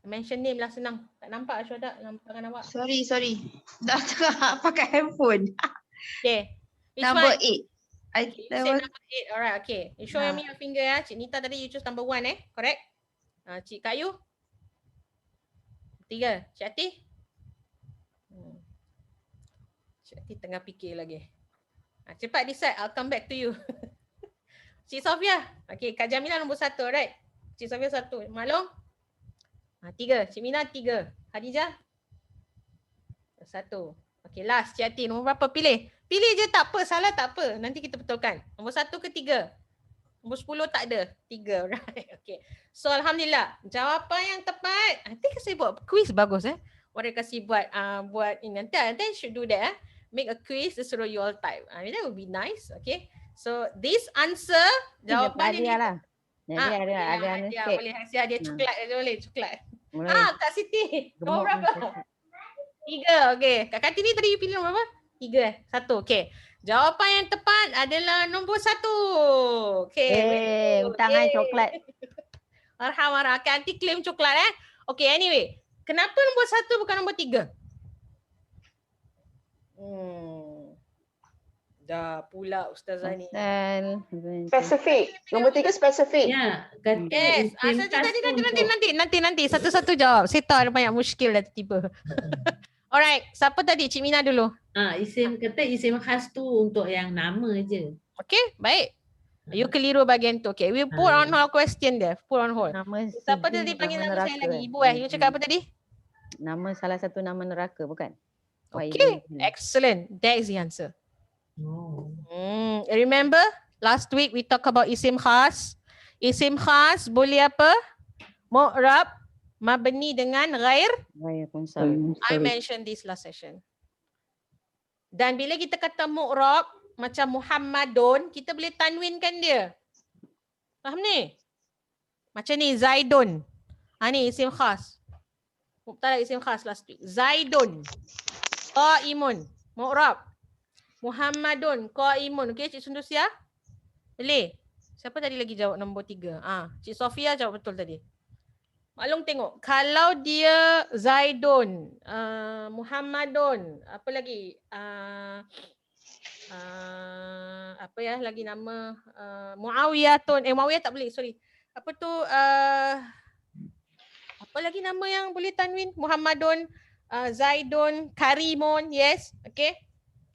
Mention name lah senang. Tak nampak Syuhada tangan awak. Sorry. Dah tengah pakai handphone. Okay. Which Number one? 8. You say number 8. Alright, okay. You show me your finger ya. Cik Nita tadi you choose number 1 correct? Cik Kayu? 3. Cik Ati? Cik Ati tengah fikir lagi. Cepat decide. I'll come back to you. Cik Sofia? Okay, Kak Jamila nombor 1, right? Cik Sofia 1. Maklum? 3. Cik Mina 3. Khadijah? 1. Okay, last. Cik Ati nombor berapa? Pilih. Pilih je tak apa. Salah tak apa. Nanti kita betulkan. Nombor 1 ke 3? Nombor 10 tak ada. 3. Right. Okay. So Alhamdulillah. Jawapan yang tepat. Nanti saya buat quiz bagus Orang kasih buat ini. Nanti I should do that Make a quiz. Suruh you all type. That would be nice. Okay. So this answer. Jawapan dia lah. Jadi ada sikit. Boleh hadiah coklat aja boleh. Coklat. Mulai. Kak Siti. Nombor berapa? 3. Okay. Kak Kartini tadi you pilih nombor berapa? 3. 1. Okay. Jawapan yang tepat adalah nombor 1. Okay. Tangan coklat. Marham. Okay, nanti claim coklat Okay, anyway. Kenapa nombor 1 bukan nombor 3? Dah pula Ustazah ni. Spesifik. Nombor 3 spesifik. Ya, kata Yes. Nanti satu-satu jawab. Saya tahu ada banyak muskil dah tiba. Alright, siapa tadi? Cik Mina dulu. isim khas tu untuk yang nama je. Okay, baik. You keliru bahagian tu. Okay, we put on hold question dia. Put on hold. Nama Siapa tadi panggil nama saya lagi? Ibu You cakap apa tadi? Nama salah satu nama neraka bukan? Okay, excellent. That is the answer. Remember last week we talk about isim khas. Isim khas boleh apa? mu'rab mabni dengan ghair Ghair munsharif. I mentioned this last session. Dan bila kita kata mu'rab macam Muhammadun, kita boleh tanwinkan dia. Faham ni? Macam ni Zaidun. Ni isim khas. Mubtada isim khas last week. Zaidun. Qaimun. Mu'rab. Muhammadun. Qaimun. Okey Cik Sundusia? Boleh? Siapa tadi lagi jawab nombor 3? Cik Sofia jawab betul tadi. Maklum tengok, kalau dia Zaidun, Muhammadun, apa lagi? Apa ya lagi nama? Muawiyatun. Muawiyah tak boleh, sorry. Apa tu? Apa lagi nama yang boleh tanwin? Muhammadun, Zaidun, Karimun, yes, okay.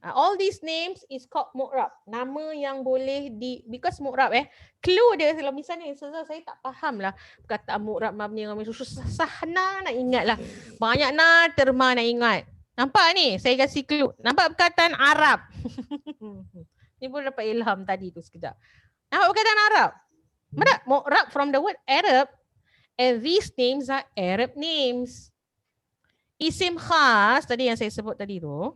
All these names is called mu'rab. Nama yang boleh because mu'rab clue dia kalau misalnya saya tak faham lah perkataan mu'rab mabni dengan susah nak ingat lah. Banyak terma nak ingat. Nampak ni saya kasih clue. Nampak perkataan Arab. Ni pun dapat ilham tadi tu sekejap. Nampak perkataan Arab? Mana mu'rab from the word Arab, and these names are Arab names. Isim khas tadi yang saya sebut tadi tu,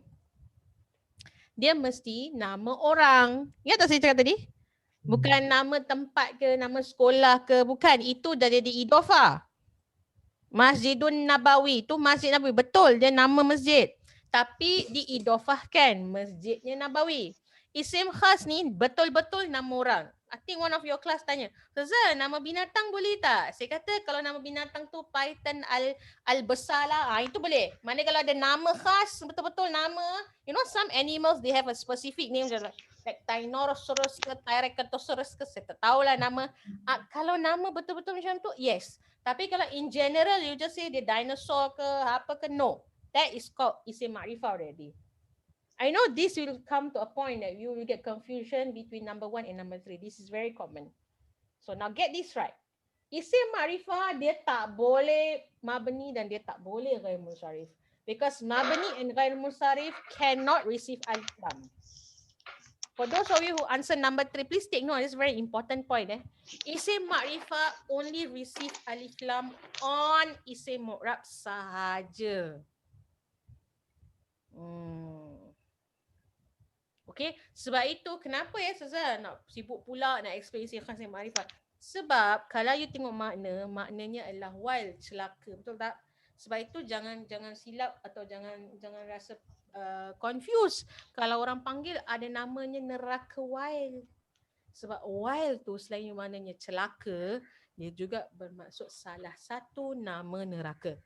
dia mesti nama orang. Ingat tak saya cakap tadi? Bukan nama tempat ke, nama sekolah ke, bukan. Itu dah jadi idofah. Masjidun Nabawi, tu Masjid Nabawi. Betul, dia nama masjid. Tapi diidofahkan, Masjidnya Nabawi. Isim khas ni betul-betul nama orang. I think one of your class tanya, Ustazah, nama binatang boleh tak? Saya kata kalau nama binatang tu Python al-besala, itu boleh. Mana kalau ada nama khas, betul-betul nama, you know some animals they have a specific name like Tyrannosaurus ke Tyrannosaurus ke, saya tak tahulah nama. Kalau nama betul-betul macam tu, yes. Tapi kalau in general you just say dia dinosaur ke apa ke, no. That is called isim ma'rifah already. I know this will come to a point that you will get confusion between number 1 and number 3. This is very common. So now get this right. Isim ma'rifah dia tak boleh mabni dan dia tak boleh ghair munsharif. Because mabni and ghair munsharif cannot receive alif lam. For those of you who answer number 3, please take note. This is a very important point. Isim ma'rifah only receive alif lam on isim mu'rab sahaja. Okay, sebab itu kenapa Ustazah nak sibuk pula nak explain isim khas dan ma'rifat? Sebab kalau you tengok maknanya adalah while celaka, betul tak? Sebab itu jangan silap atau jangan rasa confuse kalau orang panggil ada namanya neraka while. Sebab while tu selain maknanya celaka, dia juga bermaksud salah satu nama neraka.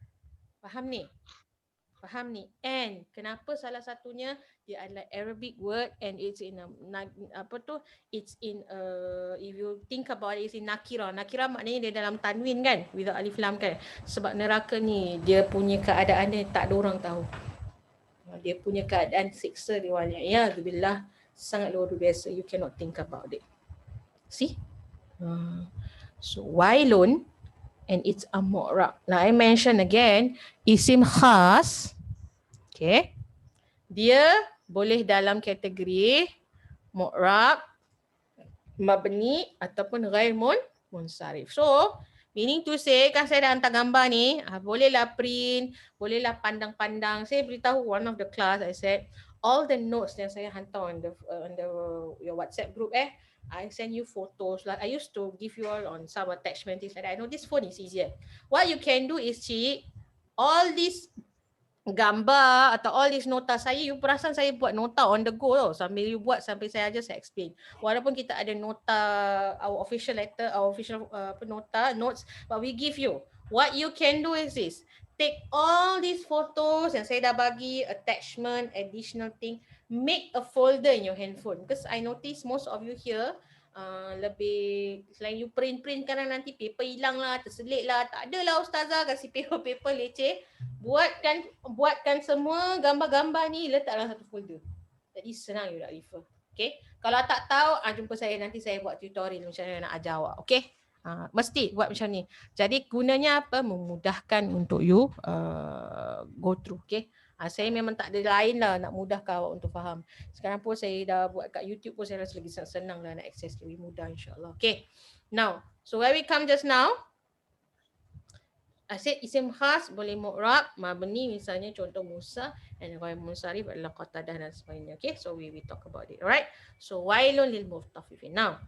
Faham ni? Faham ni? And kenapa salah satunya dia adalah Arabic word and it's in it's in if you think about it, it's in nakira. Nakira maknanya dia dalam tanwin kan, without alif lam kan. Sebab neraka ni dia punya keadaan dia tak ada orang tahu. Dia punya keadaan siksa dia waliya. Ya billah, sangat luar biasa. You cannot think about it. See? So wailun and it's a mu'rab. Now I mention again, isim khas, okay, dia boleh dalam kategori mu'rab, mabni ataupun ghair munsharif. So, meaning to say, kan saya dah hantar gambar ni, bolehlah print, bolehlah pandang-pandang. Saya beritahu one of the class, I said, all the notes yang saya hantar on your WhatsApp group, I send you photos. Like I used to give you all on some attachment things like that. I know this phone is easier. What you can do is, Cik, all this gambar atau all this nota saya, you perasan saya buat nota on the go tau. Sambil you buat sampai saya aja saya explain. Walaupun kita ada nota, our official letter, our official nota, notes, but we give you. What you can do is this. Take all these photos yang saya dah bagi, attachment, additional thing, make a folder in your handphone. Because I notice most of you here lebih, selain you print kadang nanti paper hilang lah, terselit lah. Tak adalah Ustazah kasih paper leceh. Buatkan semua gambar-gambar ni, letak dalam satu folder. Jadi senang you nak refer. Okay. Kalau tak tahu, jumpa saya, nanti saya buat tutorial macam mana nak ajar awak. Okay. Mesti buat macam ni. Jadi gunanya apa? Memudahkan untuk you go through. Okay. Saya memang tak ada lain lah nak mudahkan awak untuk faham. Sekarang pun saya dah buat kat YouTube pun saya rasa lagi senang lah nak akses lebih mudah insyaAllah. Okay. Now, so where we come just now, Asyik isim khas boleh mu'rab, mabni misalnya contoh Musa, and ghair munsharif adalah Qatadah dan sebagainya. Okay, so we talk about it. Alright. So wailun lil mutaffifin. Now,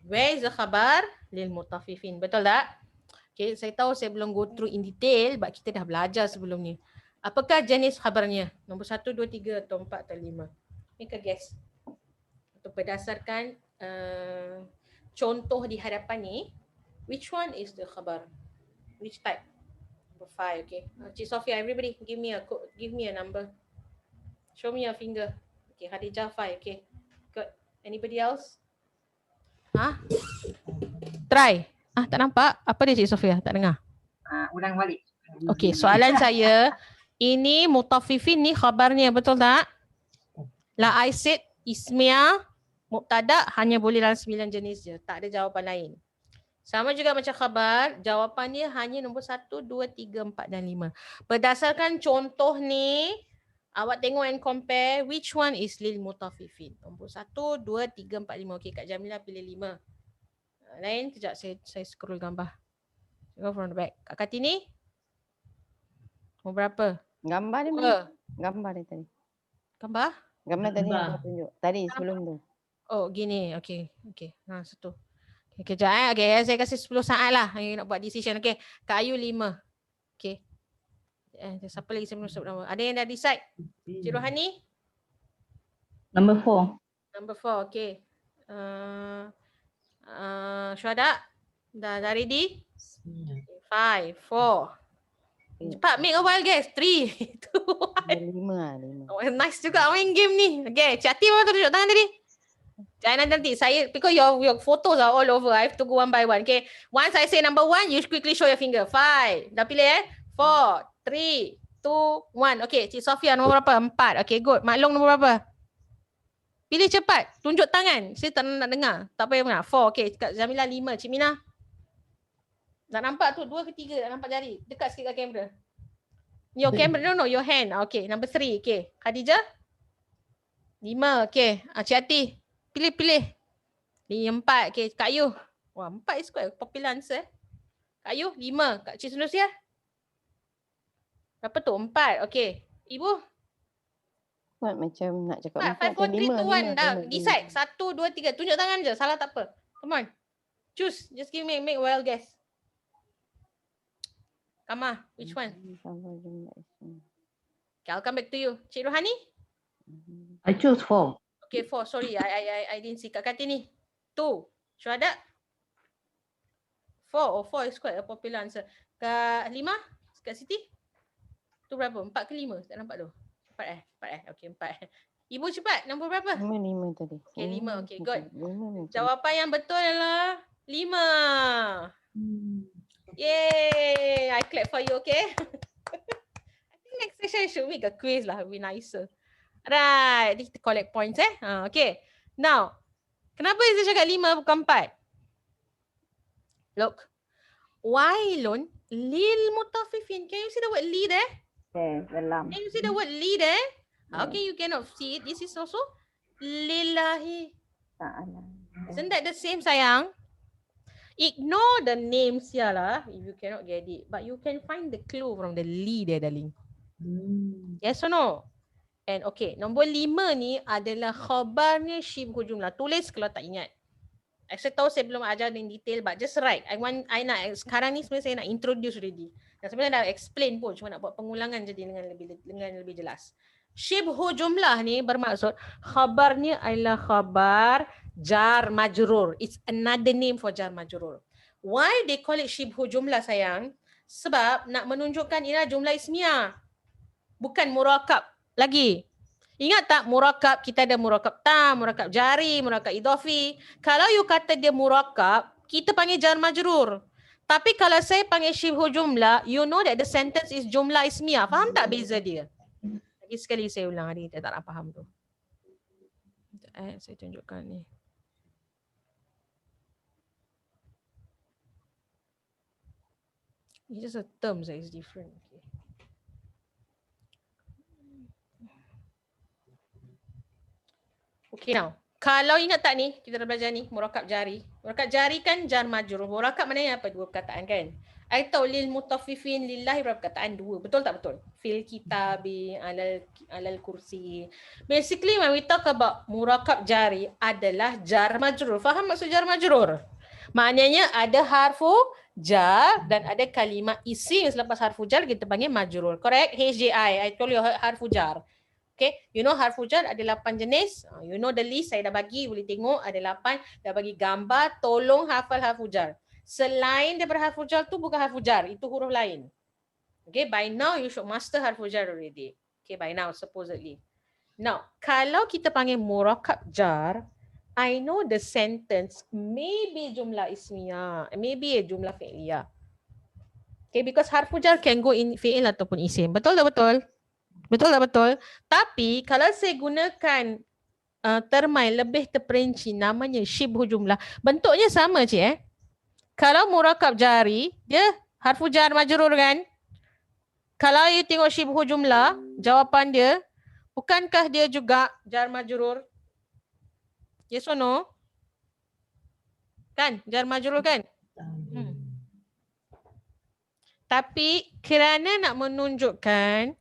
where is the khabar lil mutaffifin? Betul tak? Okay, saya tahu saya belum go through in detail, but kita dah belajar sebelum ni. Apakah jenis khabarnya? Nombor 1, 2, 3 atau 4 atau 5? Make a guess. Atau berdasarkan contoh di hadapan ni, which one is the khabar? Which type? Number 5, okay. Cik Sofia, everybody give me a number. Show me your finger. Okay, Khadijah 5, okay. Good. Anybody else? Try. Tak nampak? Apa dia Cik Sofia? Tak dengar? Ulang balik. Okay, soalan saya, ini mutaffifin ni khabarnya, betul tak? La aisid, ismiyah, mubtada hanya boleh dalam 9 jenis je. Tak ada jawapan lain. Sama juga macam khabar, jawapannya hanya nombor 1, 2, 3, 4 dan 5. Berdasarkan contoh ni, awak tengok and compare which one is lil mutaffifin. Nombor 1, 2, 3, 4, 5. Okey, Kak Jamilah pilih 5. Lain, kejap saya scroll gambar. Go from the back. Kak Kartini? Nombor berapa? Gambar dia mana? Gambar dia tadi. Gambar? Gambar tadi yang aku tunjuk. Tadi sebelum tu. Oh, gini. Okey. Satu. Okay, kejap Okay, saya kasih 10 saat lah you nak buat decision. Okay, Kak Ayu 5. Okay. Siapa lagi saya belum sebut nama? Ada yang dah decide? Cik Rohani? Number 4. Number 4, okay. Syuhada? Dah ready? 5, 4. Cepat, make a wild guess. 3, 2, 1. 5. Oh, nice juga main game ni. Okay, Cik Ati mana tunjuk tangan tadi? Jangan nanti saya, because your photos are all over. I have to go one by one. Okay. Once I say number 1, you quickly show your finger. 5. Dah pilih 4, 3, 2, 1. Okay. Cik Sofia nombor berapa? 4. Okay, good. Mak Long nombor berapa? Pilih cepat. Tunjuk tangan. Saya tak nak dengar. Tak payah dengar. 4. Okay. Kak Jamilah 5. Cik Mina? Tak nampak tu. 2 ke 3. Tak nampak jari. Dekat sikit kat kamera. Your camera. No. Your hand. Okay. Number 3. Okay. Khadijah? 5. Okay. Cik Ati? Pilih. 4. Okay, Kak Yu. Wah, 4 is quite popular answer. Kak Yu, 5. Kak Cik Sunusia? Berapa tu? 4. Okay. Ibu? Buat macam nak cakap 4, 5, 4, 3, 2, 1. Dah. Decide. 1, 2, 3. Tunjuk tangan je. Salah tak apa. Come on. Choose. Just give me make wild guess. Kama, which one? Okay, I'll come back to you. Cik Rohani? I choose 4. Okay, 4. Sorry, I didn't see. Kak Kartini? 2. Syuhada? 4. Oh, 4 is quite a popular answer. Kak 5? Kak Siti? Tu berapa? 4 ke 5? Tak nampak tu. 4 Okay, 4. Ibu cepat. Nombor berapa? 5 tadi. Okay, 5. Okay, good. 5. Jawapan yang betul adalah 5. Yay! I clap for you, okay? I think next session I should make a quiz lah. It'll be nicer. Right, kita collect points okay. Now, kenapa saya cakap 5 bukan 4? Look. Wailun lil mutaffifin. Can you see the word li there? Okay, dalam. Can you see the word li there? How can you cannot see it? This is also lillahi. Isn't that the same, sayang? Ignore the names here lah if you cannot get it. But you can find the clue from the li there, darling. Yes or no? And okay, nombor 5 ni adalah khabarnya syibhu jumlah. Tulis kalau tak ingat. Saya tahu saya belum ajar in detail, but just write. I nak sekarang ni sebenarnya saya nak introduce already. Dan sebenarnya dah explain pun, cuma nak buat pengulangan jadi dengan lebih jelas. Syibhu jumlah ni bermaksud khabarnya adalah khabar jar majrur. It's another name for jar majrur. Why they call it syibhu jumlah, sayang? Sebab nak menunjukkan inilah jumlah ismiyah. Bukan murakab. Lagi. Ingat tak murakab, kita ada murakab tam, murakab jari, murakab idhafi. Kalau you kata dia murakab, kita panggil jar majrur. Tapi kalau saya panggil syibhu jumlah, you know that the sentence is jumlah ismiyah. Faham tak beza dia? Lagi sekali saya ulang, hari kita tak nak faham tu. Saya tunjukkan ni. It's just a term that is different. Okay now, kalau ingat tak ni, kita dah belajar ni, murakab jari. Murakab jari kan jar majrur. Murakab maknanya apa? Dua perkataan kan? I tahu lil mutaffifin lillahi berapa perkataan? 2. Betul tak betul? Fil kitabi alal kursi. Basically when we talk about murakab jari adalah jar majrur. Faham maksud jar majrur? Maknanya ada harfu jar dan ada kalimah isim selepas harfu jar kita panggil majrur. Correct? HJI. I told you harfu jar. Okay, you know harfu jar ada 8 jenis. You know the list saya dah bagi, boleh tengok ada 8. Dah bagi gambar, tolong hafal harfu jar. Selain daripada harfu jar tu bukan harfu jar, itu huruf lain. Okay, by now you should master harfu jar already. Okay, by now supposedly. Now, kalau kita panggil murakab jar, I know the sentence maybe jumlah ismiyah, maybe jumlah fi'liyah. Okay, because harfu jar can go in fi'il ataupun isim. Betul tak betul? Betul tak betul? Tapi kalau saya gunakan termai lebih terperinci namanya syibhu jumlah. Bentuknya sama cik Kalau murakab jari, dia harfu jar majrur kan? Kalau you tengok syibhu jumlah, jawapan dia, bukankah dia juga jar majrur? Yes or no? Kan? Jar majrur kan? Tapi kerana nak menunjukkan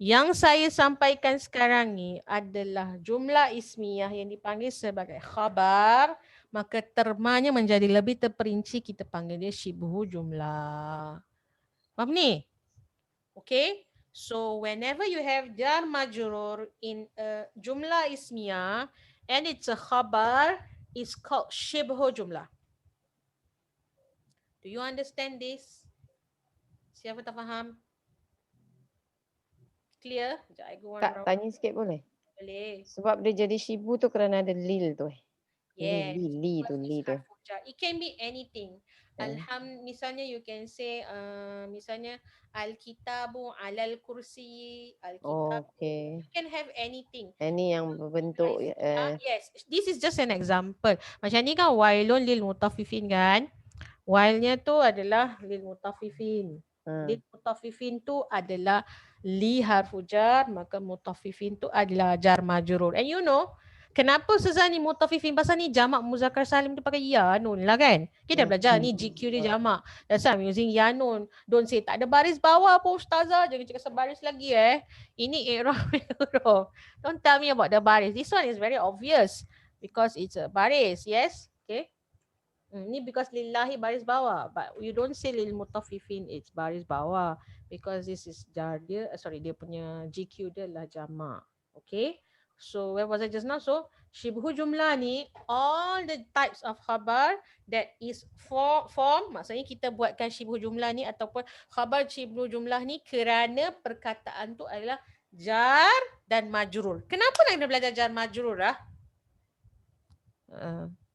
yang saya sampaikan sekarang ni adalah jumlah ismiyah yang dipanggil sebagai khabar, maka termanya menjadi lebih terperinci, kita panggil dia syibhu jumlah. Faham ni? Okay. So whenever you have jar majrur in a jumlah ismiyah and it's a khabar, it's called syibhu jumlah. Do you understand this? Siapa tak faham? Clear? Sekejap, I go one Kak, round. tanya sikit boleh? Boleh. Sebab dia jadi shibu tu kerana ada lil tu. Yes. Li tu, li tu. It can be anything. Misalnya you can say misalnya al-kitabu alal kursi, al-kitabu. Okay. You can have anything. Ini yang berbentuk Yes, this is just an example. Macam ni kan wailun lil mutaffifin kan? Wailnya tu adalah lil mutaffifin. Lil mutaffifin tu adalah li harfu jar, maka mutaffifin tu adalah jar majrur. And you know, kenapa Ustazah ni mutaffifin? Pasal ni jamak muzakkar salim tu pakai ya nun lah kan? Kita dah belajar ni GQ dia jamak. That's why I'm using ya nun. Don't say tak ada baris bawah apa Ustazah. Jangan cakap sebaris lagi Ini i'rab huruf. Don't tell me about the baris. This one is very obvious because it's a baris. Yes? Okay. Ni because lillahi baris bawah, but you don't say lil mutaffifin it's baris bawah because this is jar dia, dia punya GQ dia lah jamak. Okay, so where was I just now? So syibhu jumlah ni all the types of khabar that is form, maksudnya kita buatkan syibhu jumlah ni ataupun khabar syibhu jumlah ni kerana perkataan tu adalah jar dan majrur. Kenapa nak kena belajar jar majrur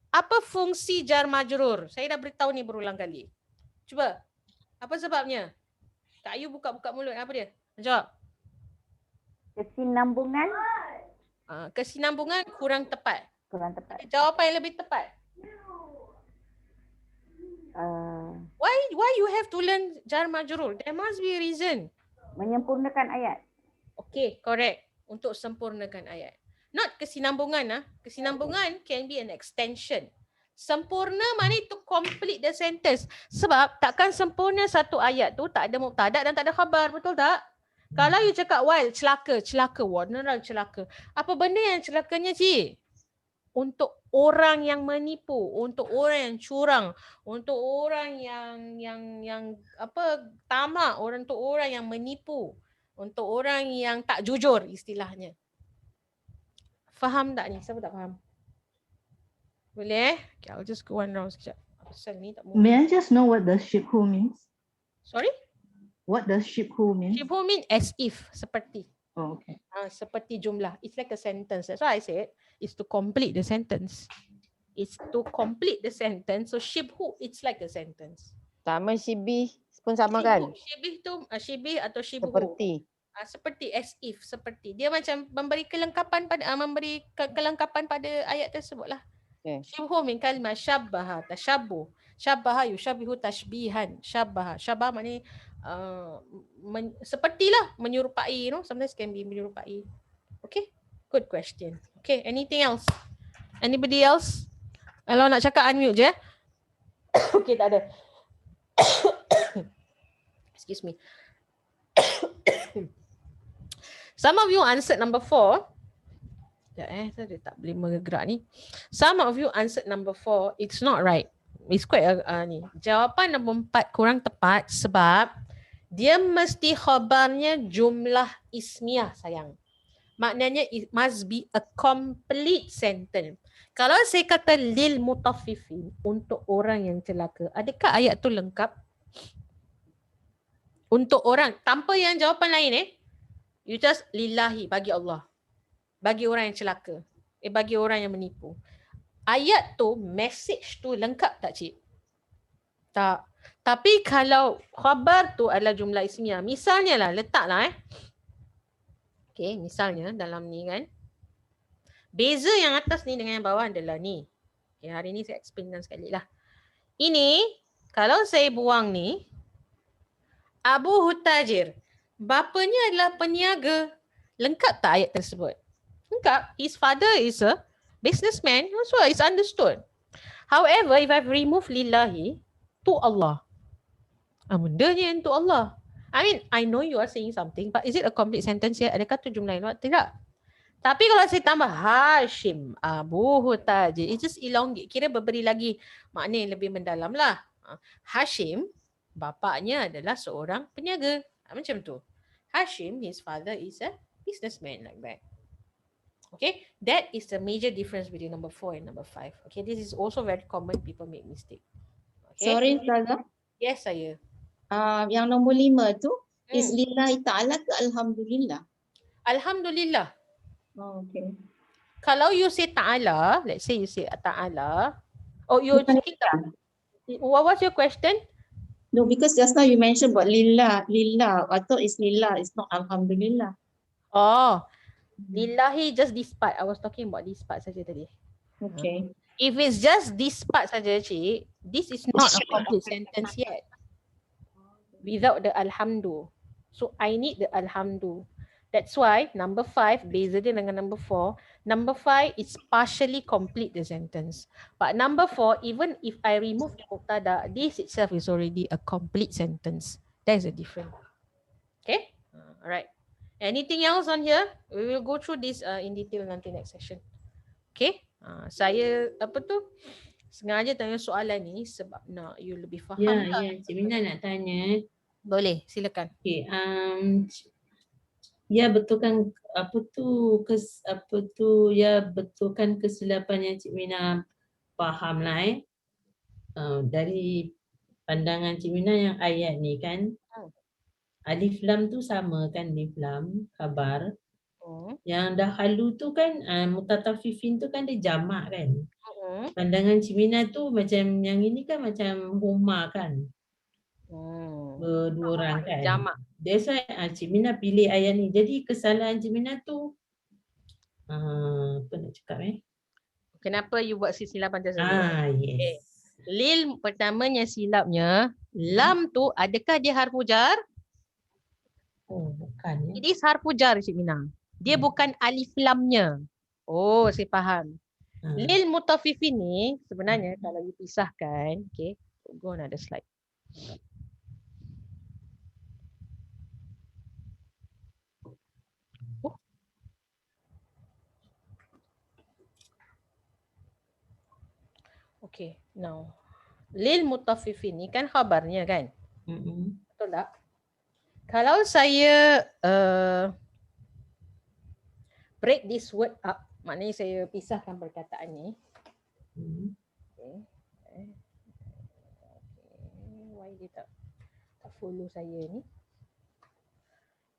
Apa fungsi jar majrur? Saya dah beritahu ni berulang kali. Cuba. Apa sebabnya? Kak Ayu buka-buka mulut. Apa dia? Jawab. Kesinambungan. Kesinambungan kurang tepat. Kurang tepat. Jawapan yang lebih tepat. Why you have to learn jar majrur? There must be a reason. Menyempurnakan ayat. Okay, correct. Untuk sempurnakan ayat. Not kesinambungan. Kesinambungan can be an extension. Sempurna maknanya to complete the sentence. Sebab takkan sempurna satu ayat tu tak ada mubtada dan tak ada khabar. Betul tak? Kalau you cakap while celaka, warna celaka. Apa benda yang celakanya cik? Untuk orang yang menipu, untuk orang yang curang, untuk orang yang tamak, untuk orang yang menipu, untuk orang yang tak jujur istilahnya. Faham tak ni? Siapa tak faham? Boleh? Okay, I'll just go one round sekejap. Pasal ni tak mungkin. May I just know what does shibhu means? Sorry? What does shibhu mean? Shibhu mean as if, seperti. Oh, okay. Seperti jumlah. It's like a sentence. That's why I said it's to complete the sentence. It's to complete the sentence. So shibhu, it's like a sentence. Sama shibih pun sama kan? Shibih tu, shibih atau shibhu. Seperti. Seperti as if, seperti. Dia macam memberi kelengkapan pada ayat tersebut lah. Okay. Syibhu min kalimah syabbaha, tashabbuh. Syabbaha yushabbihu tashbihan. Syabbaha maknanya sepertilah, menyerupai, you know. Sometimes can be menyerupai. Okay? Good question. Okay, anything else? Anybody else? Kalau nak cakap unmute je. Okay, tak ada. Excuse me. Some of you answered number 4. Sekejap dia tak boleh bergerak ni. Some of you answered number 4. It's not right. It's quite ni. Jawapan nombor 4 kurang tepat sebab dia mesti khabarnya jumlah ismiyah sayang. Maknanya it must be a complete sentence. Kalau saya kata lil mutaffifin untuk orang yang celaka, adakah ayat tu lengkap? Untuk orang tanpa yang jawapan lain you just lillahi bagi Allah. Bagi orang yang celaka. Bagi orang yang menipu. Ayat tu, message tu lengkap tak cik? Tak. Tapi kalau khabar tu adalah jumlah ismiyah. Misalnya lah, letaklah Okay, misalnya dalam ni kan. Beza yang atas ni dengan yang bawah adalah ni. Okay, hari ni saya explainkan sekali lah. Ini, kalau saya buang ni, Abu Hutajir. Bapanya adalah peniaga. Lengkap tak ayat tersebut? Lengkap. His father is a businessman. So it's understood. However, if I've removed lillahi to Allah. Bendanya untuk Allah. I mean, I know you are saying something, but is it a complete sentence here? Adakah tu jumlah yang tidak? Tapi kalau saya tambah Hashim, Abu Hutajir, it just elongate. Kira berberi lagi makna yang lebih mendalam lah. Hashim, bapaknya adalah seorang peniaga. Macam tu. Hashim, his father is a businessman like that. Okay, that is the major difference between number 4 and number 5. Okay, this is also very common, people make mistake. Okay. Sorry, Ustazah. Yes, saya. Yang nombor 5 tu, is lillahi ta'ala ke alhamdulillah? Alhamdulillah. Oh, okay. Kalau you say ta'ala, let's say you say ta'ala, you what was your question? No, because just now you mentioned about lillah. I thought it's lillah, it's not alhamdulillah. Oh, lillahi just this part. I was talking about this part saja tadi. Okay. If it's just this part saja, cik, this is not a complete sentence yet. Without the alhamdu. So I need the alhamdu. That's why number 5 beza dia dengan number 4. Number 5 is partially complete the sentence. But number 4, even if I remove the mubtada, this itself is already a complete sentence. That is a difference. Okay? Alright. Anything else on here? We will go through this in detail nanti next session. Okay? Saya sengaja tanya soalan ni sebab nak you lebih faham. Ya, Cik Mina nak tanya. Boleh, silakan. Okay, ya betulkan betulkan kesilapan yang Cik Mina faham lah dari pandangan Cik Mina yang ayat ni kan. Alif lam tu sama kan, alif lam khabar. Yang dahalu tu kan mutatafifin tu kan dia jamak kan. Pandangan Cik Mina tu macam yang ini kan macam huma kan. Berdua orang kan. Jamak. That's why Cik Mina pilih ayat ni. Jadi kesalahan Cik Mina tu apa nak cakap Kenapa you buat silapan tersebut? Yes. Okay. Lil pertamanya silapnya, lam tu adakah dia harfu jar? Oh, bukan. It is harfu jar, Cik Mina. Dia bukan alif lamnya. Oh, saya faham. Lil mutafifin ni sebenarnya kalau you pisahkan, okay, go another slide. Okay, now lil mutaffifin ni kan khabarnya kan? Betul tak? Kalau saya break this word up, maknanya saya pisahkan perkataan ni. Okay. Why dia tak follow saya ni?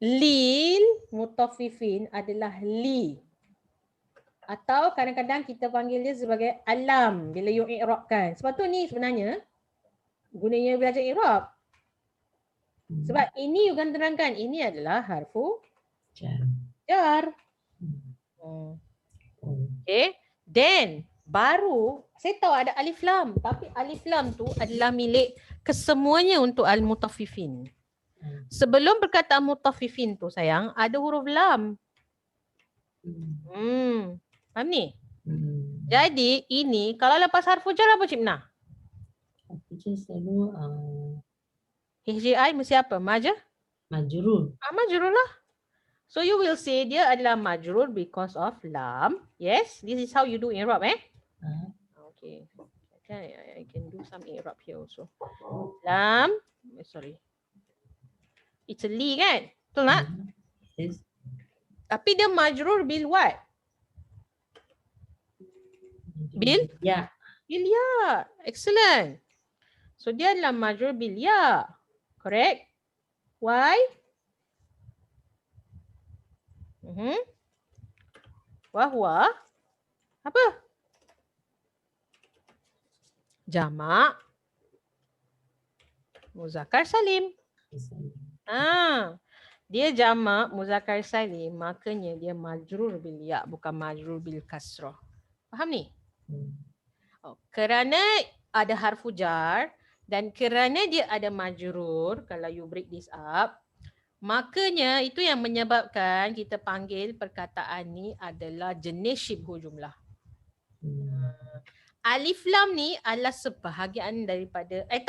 Lil mutaffifin adalah li. Atau kadang-kadang kita panggil dia sebagai alam bila you i'rabkan. Sebab tu ni sebenarnya gunanya belajar i'rab. Sebab ini you kan terangkan ini adalah harfu jar. Okay. Then baru saya tahu ada alif lam, tapi alif lam tu adalah milik kesemuanya untuk al-mutaffifin. Sebelum perkataan mutaffifin tu sayang ada huruf lam. Faham ni? Jadi ini kalau lepas harfu jar apa Cik Mina? Harfu jar selalu HJI mesti apa? Majrur. Majrur lah. So you will say dia adalah majrur because of lam. Yes, this is how you do i'rab Okay. I can do some i'rab here also. Lam, sorry. It's a li kan? Betul tak? Yes. Tapi dia majrur bil what? Bil? Ya. Bil ya. Excellent. So dia adalah majrur bil ya. Correct? Why? Wahwa. Apa? Jamak muzakkar salim. Dia jamak muzakkar salim, makanya dia majrur bil ya, bukan majrur bil kasrah. Faham ni? Kerana ada harfu jar dan kerana dia ada majrur, kalau you break this up, makanya itu yang menyebabkan kita panggil perkataan ni adalah jenis syibhu jumlah. Alif lam ni adalah sebahagian daripada, I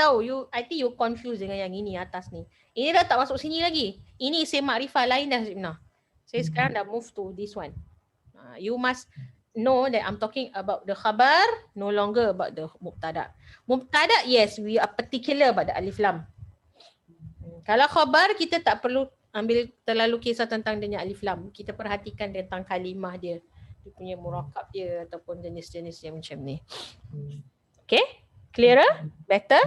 think you confused dengan yang ini atas ni. Ini dah tak masuk sini lagi. Ini isim makrifah lain dah sebenarnya. Saya sekarang dah move to this one. You must know that I'm talking about the khabar, no longer about the mubtada. Mubtada, yes, we are particular about the alif lam. Kalau khabar, kita tak perlu ambil terlalu kisah tentang dia alif lam. Kita perhatikan tentang kalimah dia. Dia punya murakab dia ataupun jenis-jenis yang macam ni. Okay? Clearer? Better?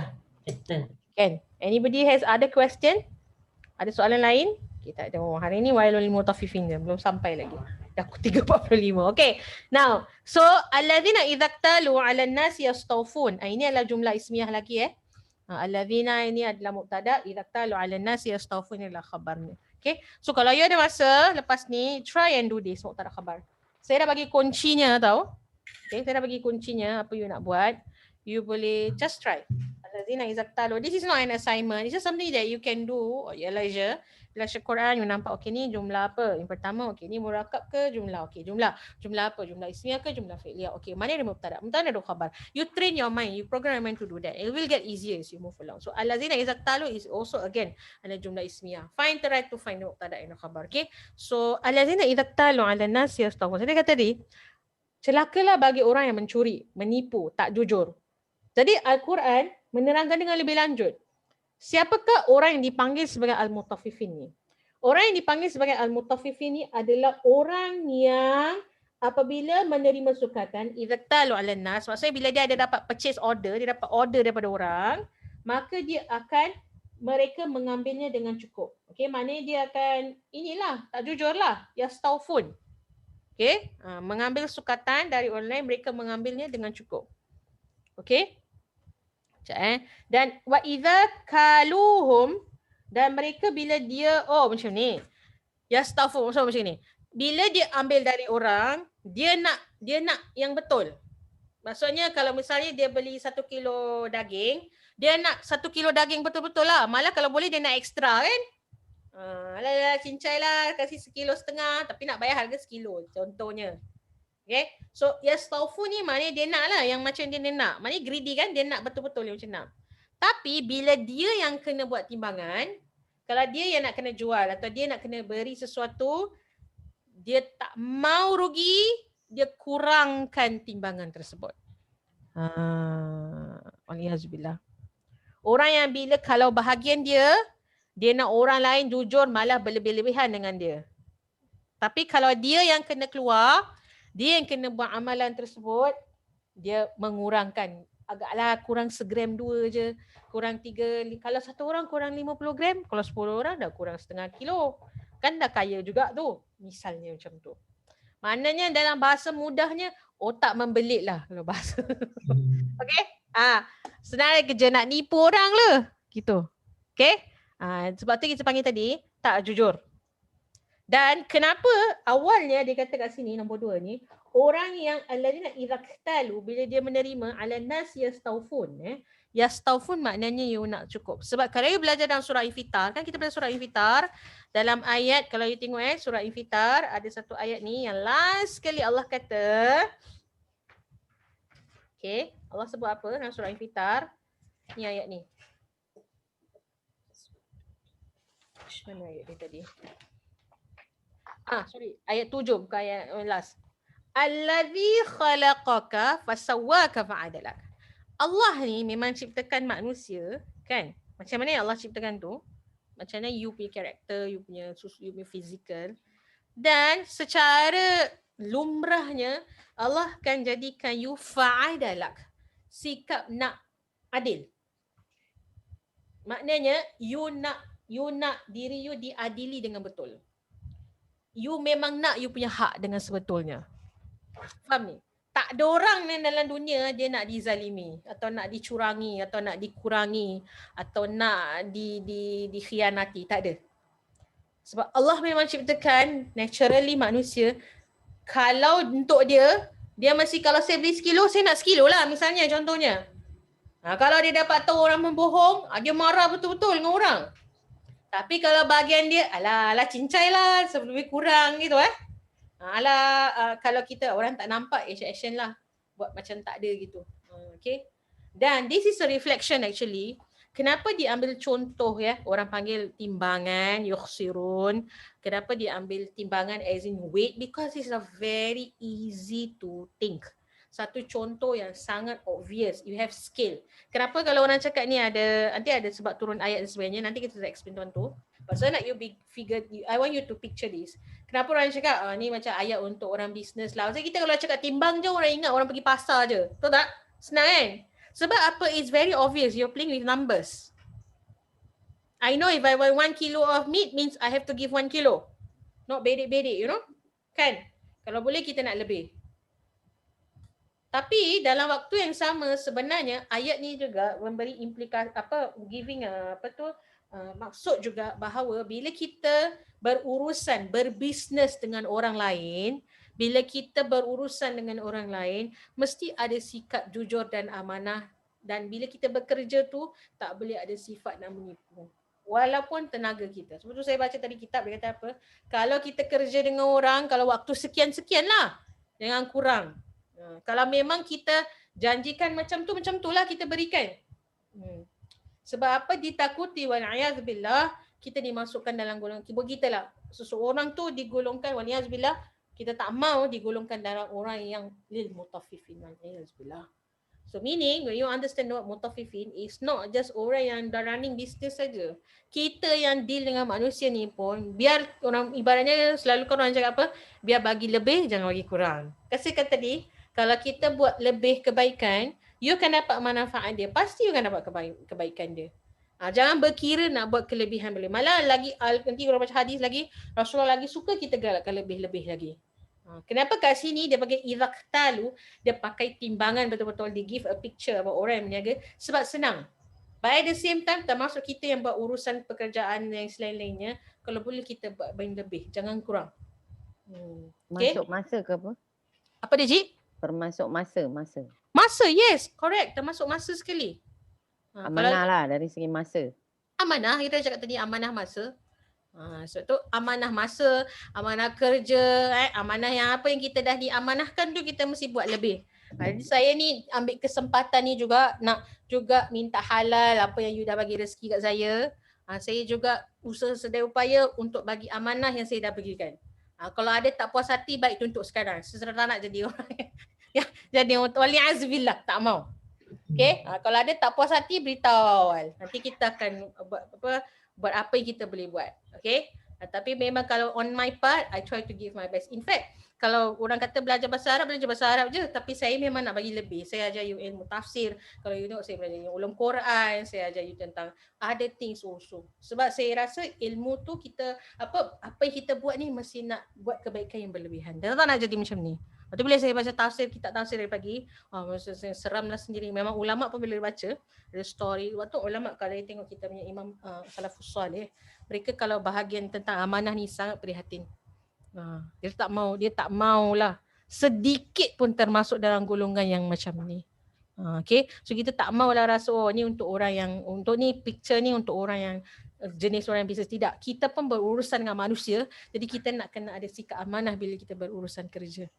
Better. Kan? Anybody has other question? Ada soalan lain? Kita tengok hari ni wailul lil mutaffifin je. Belum sampai lagi. Dah 3:45. Okay. Now, so alladzina idza qtalu 'alan nasi yastawfun. Ini adalah jumlah ismiyah lagi alladzina ini adalah mubtada, idza qtalu 'alan nasi yastawfun adalah khabarnya. Okay? So kalau you ada masa lepas ni, try and do this mubtada khabar. Saya dah bagi kuncinya tau. Okay, saya dah bagi kuncinya apa you nak buat. You boleh just try. Alladzina idza qtalu. This is not an assignment. It's just something that you can do at your leisure. Belajar Quran, you nampak okay ni jumlah apa? Yang pertama, okay ni murakab ke jumlah? Okay, jumlah apa? Jumlah ismiyah ke jumlah fi'liyah? Okay, mana ada mubtada? Mubtada ada khabar. You train your mind, you program your mind to do that. It will get easier as you move along. So alladzina idza qtalu is also again ada jumlah ismiyah. Try to find the mubtada and the khabar. Okay? So alladzina idza qtalu 'alan nasi yastawfun. Saya kata tadi, celakalah bagi orang yang mencuri, menipu, tak jujur. Jadi Al-Quran menerangkan dengan lebih lanjut. Siapakah orang yang dipanggil sebagai al-mutaffifin ni? Orang yang dipanggil sebagai al-mutaffifin ni adalah orang yang apabila menerima sukatan, idza qtalu 'alan nas, maksudnya bila dia ada dapat purchase order, dia dapat order daripada orang, maka dia akan mereka mengambilnya dengan cukup. Okey, maknanya dia akan inilah, tak jujurlah, yastawfun. Okey, mengambil sukatan dari orang lain, mereka mengambilnya dengan cukup. Okey? Dan wa idza kaluhum, dan mereka bila dia macam ni. Yastawfun macam ni. Bila dia ambil dari orang, dia nak yang betul. Maksudnya kalau misalnya dia beli 1 kilo daging, dia nak 1 kilo daging betul-betul lah. Malah kalau boleh dia nak ekstra kan. Alah cincai lah, kasih 1,5 kilo, tapi nak bayar harga 1 kilo contohnya. Okay, so yastawfun ni maknanya dia nak lah yang macam dia nak. Maknanya greedy kan, dia nak betul-betul yang macam nak. Tapi bila dia yang kena buat timbangan, kalau dia yang nak kena jual atau dia nak kena beri sesuatu, dia tak mau rugi, dia kurangkan timbangan tersebut. Waliyahzubillah. Orang yang bila kalau bahagian dia nak orang lain jujur malah berlebih-lebihan dengan dia. Tapi kalau dia yang kena keluar, dia yang kena buat amalan tersebut, dia mengurangkan. Agaklah kurang 1 gram 2 je, kurang 3. Kalau satu orang kurang 50 gram, kalau 10 orang dah kurang 0,5 kilo. Kan dah kaya juga tu. Misalnya macam tu. Maknanya dalam bahasa mudahnya, otak membelit lah kalau bahasa. Okay? Sebenarnya kerja nak nipu orang lah. Gitu. Okay? Sebab tu kita panggil tadi, tak jujur. Dan kenapa awalnya dia kata kat sini nombor 2 ni, orang yang alladzina idza qtalu, bila dia menerima 'alan nas yastawfun. Yastawfun maknanya you nak cukup. Sebab kalau you belajar dalam surah Infitar, kan kita belajar surah Infitar, dalam ayat kalau you tengok surah Infitar ada satu ayat ni yang last sekali Allah kata, okay, Allah sebut apa dalam surah Infitar? Ni ayat ni. Mana ayat dia tadi? Sorry. Ayat 7 bukan ayat last. Allazi khalaqaka fasawwaka fa'adalak. Allah ni memang ciptakan manusia, kan? Macam mana yang Allah ciptakan tu? Macam mana you punya karakter, you punya physical. Dan secara lumrahnya Allah akan jadikan you fa'adalak. Sikap nak adil. Maknanya you nak diri you diadili dengan betul. You memang nak you punya hak dengan sebetulnya. Faham ni? Tak ada orang ni dalam dunia dia nak dizalimi atau nak dicurangi atau nak dikurangi atau nak dikhianati. Tak ada. Sebab Allah memang ciptakan naturally manusia. Kalau untuk dia mesti, kalau saya beli sekilo, saya nak sekilo lah misalnya contohnya. Kalau dia dapat tahu orang membohong, dia marah betul-betul dengan orang. Tapi kalau bahagian dia, alah cincai lah, lebih kurang gitu kalau kita orang tak nampak, action lah. Buat macam tak ada gitu. Okay. Dan this is a reflection actually. Kenapa diambil contoh orang panggil timbangan, yukhsirun. Kenapa diambil timbangan as in weight? Because it's a very easy to think. Satu contoh yang sangat obvious. You have scale. Kenapa kalau orang cakap ni nanti ada sebab turun ayat dan sebagainya. Nanti kita explain tuan-tu. But so nak you big figure, I want you to picture this. Kenapa orang cakap ni macam ayat untuk orang bisnes lah. Maksudnya kita kalau cakap timbang je, orang ingat orang pergi pasar je. Betul tak? Senang kan? Sebab apa? It's very obvious. You're playing with numbers. I know if I want 1 kilo of meat means I have to give 1 kilo. Not bedek-bedek, you know? Kan? Kalau boleh kita nak lebih. Tapi dalam waktu yang sama sebenarnya ayat ni juga memberi implikasi maksud juga bahawa bila kita berurusan, berbisnes dengan orang lain, bila kita berurusan dengan orang lain, mesti ada sikap jujur dan amanah. Dan bila kita bekerja tu, tak boleh ada sifat nak menipu. Walaupun tenaga kita. Sebab tu saya baca tadi kitab, dia kata apa? Kalau kita kerja dengan orang, kalau waktu sekian-sekian lah. Jangan kurang. Kalau memang kita janjikan macam tu lah kita berikan. Sebab apa? Ditakuti wal'iyadzubillah, kita dimasukkan dalam golongan kita lah. Seseorang tu digolongkan wal'iyadzubillah, kita tak mau digolongkan dalam orang yang lil mutaffifin wal'iyadzubillah. So meaning when you understand what mutaffifin is not just orang yang dah running business saja. Kita yang deal dengan manusia ni pun, biar orang ibaratnya selalu kan orang cakap apa? Biar bagi lebih, jangan bagi kurang. Katakan tadi, kalau kita buat lebih kebaikan, you akan dapat manfaat dia. Pasti you akan dapat kebaikan dia. Jangan berkira nak buat kelebihan boleh. Malah lagi, nanti orang baca hadis lagi, Rasulullah lagi suka kita galakkan lebih-lebih lagi. Kenapa kat sini dia pakai idhaqtalu, dia pakai timbangan betul-betul, dia give a picture about orang yang berniaga sebab senang. But at the same time, termasuk kita yang buat urusan pekerjaan yang selain-lainnya, kalau boleh kita buat lebih, jangan kurang. Okay? Masuk masa ke apa? Apa dia, Cik? Termasuk masa. Masa, yes. Correct. Termasuk masa sekali. Amanah lah dari segi masa. Amanah, kita cakap tadi amanah masa. Sebab tu amanah masa, amanah kerja, amanah yang apa yang kita dah diamanahkan tu kita mesti buat lebih. Jadi saya ni ambil kesempatan ni juga nak juga minta halal apa yang you dah bagi rezeki kat saya. Saya juga usaha sedaya upaya untuk bagi amanah yang saya dah bagikan. Kalau ada tak puas hati, baik tuntut sekarang. Saya tak nak jadi orang yang jadi orang wali'azbillah, tak mau. Okay, kalau ada tak puas hati, beritahu awal. Nanti kita akan buat apa yang kita boleh buat. Okay, tapi memang kalau on my part, I try to give my best. In fact, kalau orang kata belajar bahasa Arab je. Tapi saya memang nak bagi lebih. Saya ajar you ilmu tafsir. Kalau you tengok saya belajar ulum Quran. Saya ajar you tentang other things also. Sebab saya rasa ilmu tu kita, apa yang kita buat ni mesti nak buat kebaikan yang berlebihan. Dan tak nak jadi macam ni. Lepas tu bila saya baca tafsir, kitab tafsir dari pagi, masa saya seramlah sendiri. Memang ulama' pun bila baca, ada story. Waktu ulama' kalau dia tengok kita punya Imam Salafus Salih, mereka kalau bahagian tentang amanah ni sangat prihatin. Dia tak maulah sedikit pun termasuk dalam golongan yang macam ni. Okay, so kita tak maulah rasa ni untuk orang yang, untuk ni picture ni untuk orang yang jenis orang bisnes. Tidak, kita pun berurusan dengan manusia, jadi kita nak kena ada sikap amanah bila kita berurusan kerja.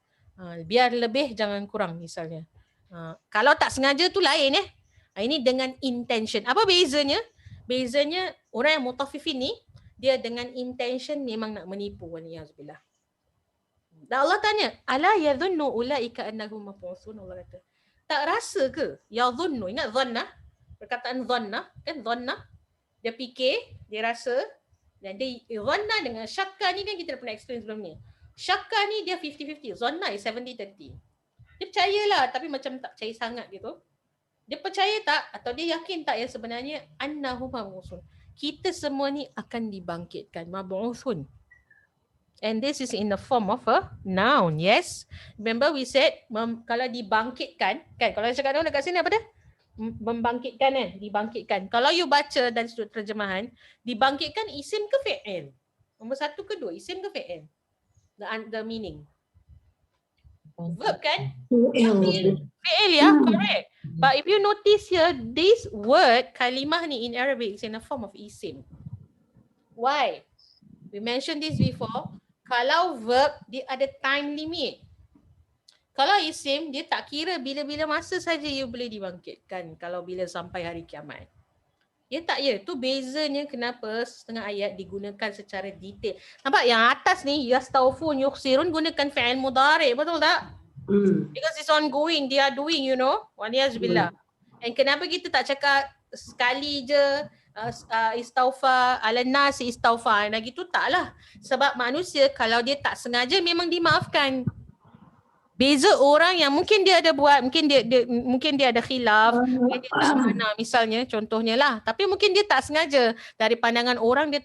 Biar lebih, jangan kurang misalnya. Kalau tak sengaja tu lain Ini dengan intention. Apa bezanya? Bezanya orang yang mutaffifin ni, dia dengan intention memang nak menipu. Waliyahzubillah. Dan Allah tanya, ala yadhunnu ulaika annahum mab'utsun, Allah kata. Tak rasa ke? Yadhunnu, ingat dhanna? Perkataan dhanna, kan dhanna? Dia fikir, dia rasa, dan dia dhanna dengan syakka ni kan kita dah pernah explain sebelum ni. Syakka ni dia 50-50, dhanna is 70-30. Dia percayalah tapi macam tak percaya sangat gitu. Dia percaya tak atau dia yakin tak yang sebenarnya annahum mab'utsun. Kita semua ni akan dibangkitkan, mab'utsun. And this is in the form of a noun, yes. Remember we said kalau dibangkitkan, kan kalau cakap dulu dekat sini apa dia? Membangkitkan kan, dibangkitkan. Kalau you baca dari sudut terjemahan, dibangkitkan isim ke fi'il? Nombor 1 ke 2, isim ke fi'il? The meaning. Verb kan? Fi'il ya, correct. But if you notice here, this word, kalimah ni in Arabic is in a form of isim. Why? We mentioned this before. Kalau verb, dia ada time limit. Kalau isim, dia tak kira bila-bila masa saja you boleh dibangkitkan kalau bila sampai hari kiamat. Ya tak ya? Tu bezanya kenapa setengah ayat digunakan secara detail. Nampak yang atas ni, yastaufun, yukhsirun, gunakan fi'il mudhari', betul tak? Because it's ongoing, they are doing, you know. Waliyahzubillah. And kenapa kita tak cakap sekali je, istaghfar, ala nas istaghfar, nah gitu taklah. Sebab manusia kalau dia tak sengaja memang dimaafkan. Beza orang yang mungkin dia ada buat, mungkin dia ada khilaf, mungkin dia tak mana misalnya contohnya lah, tapi mungkin dia tak sengaja. Dari pandangan orang dia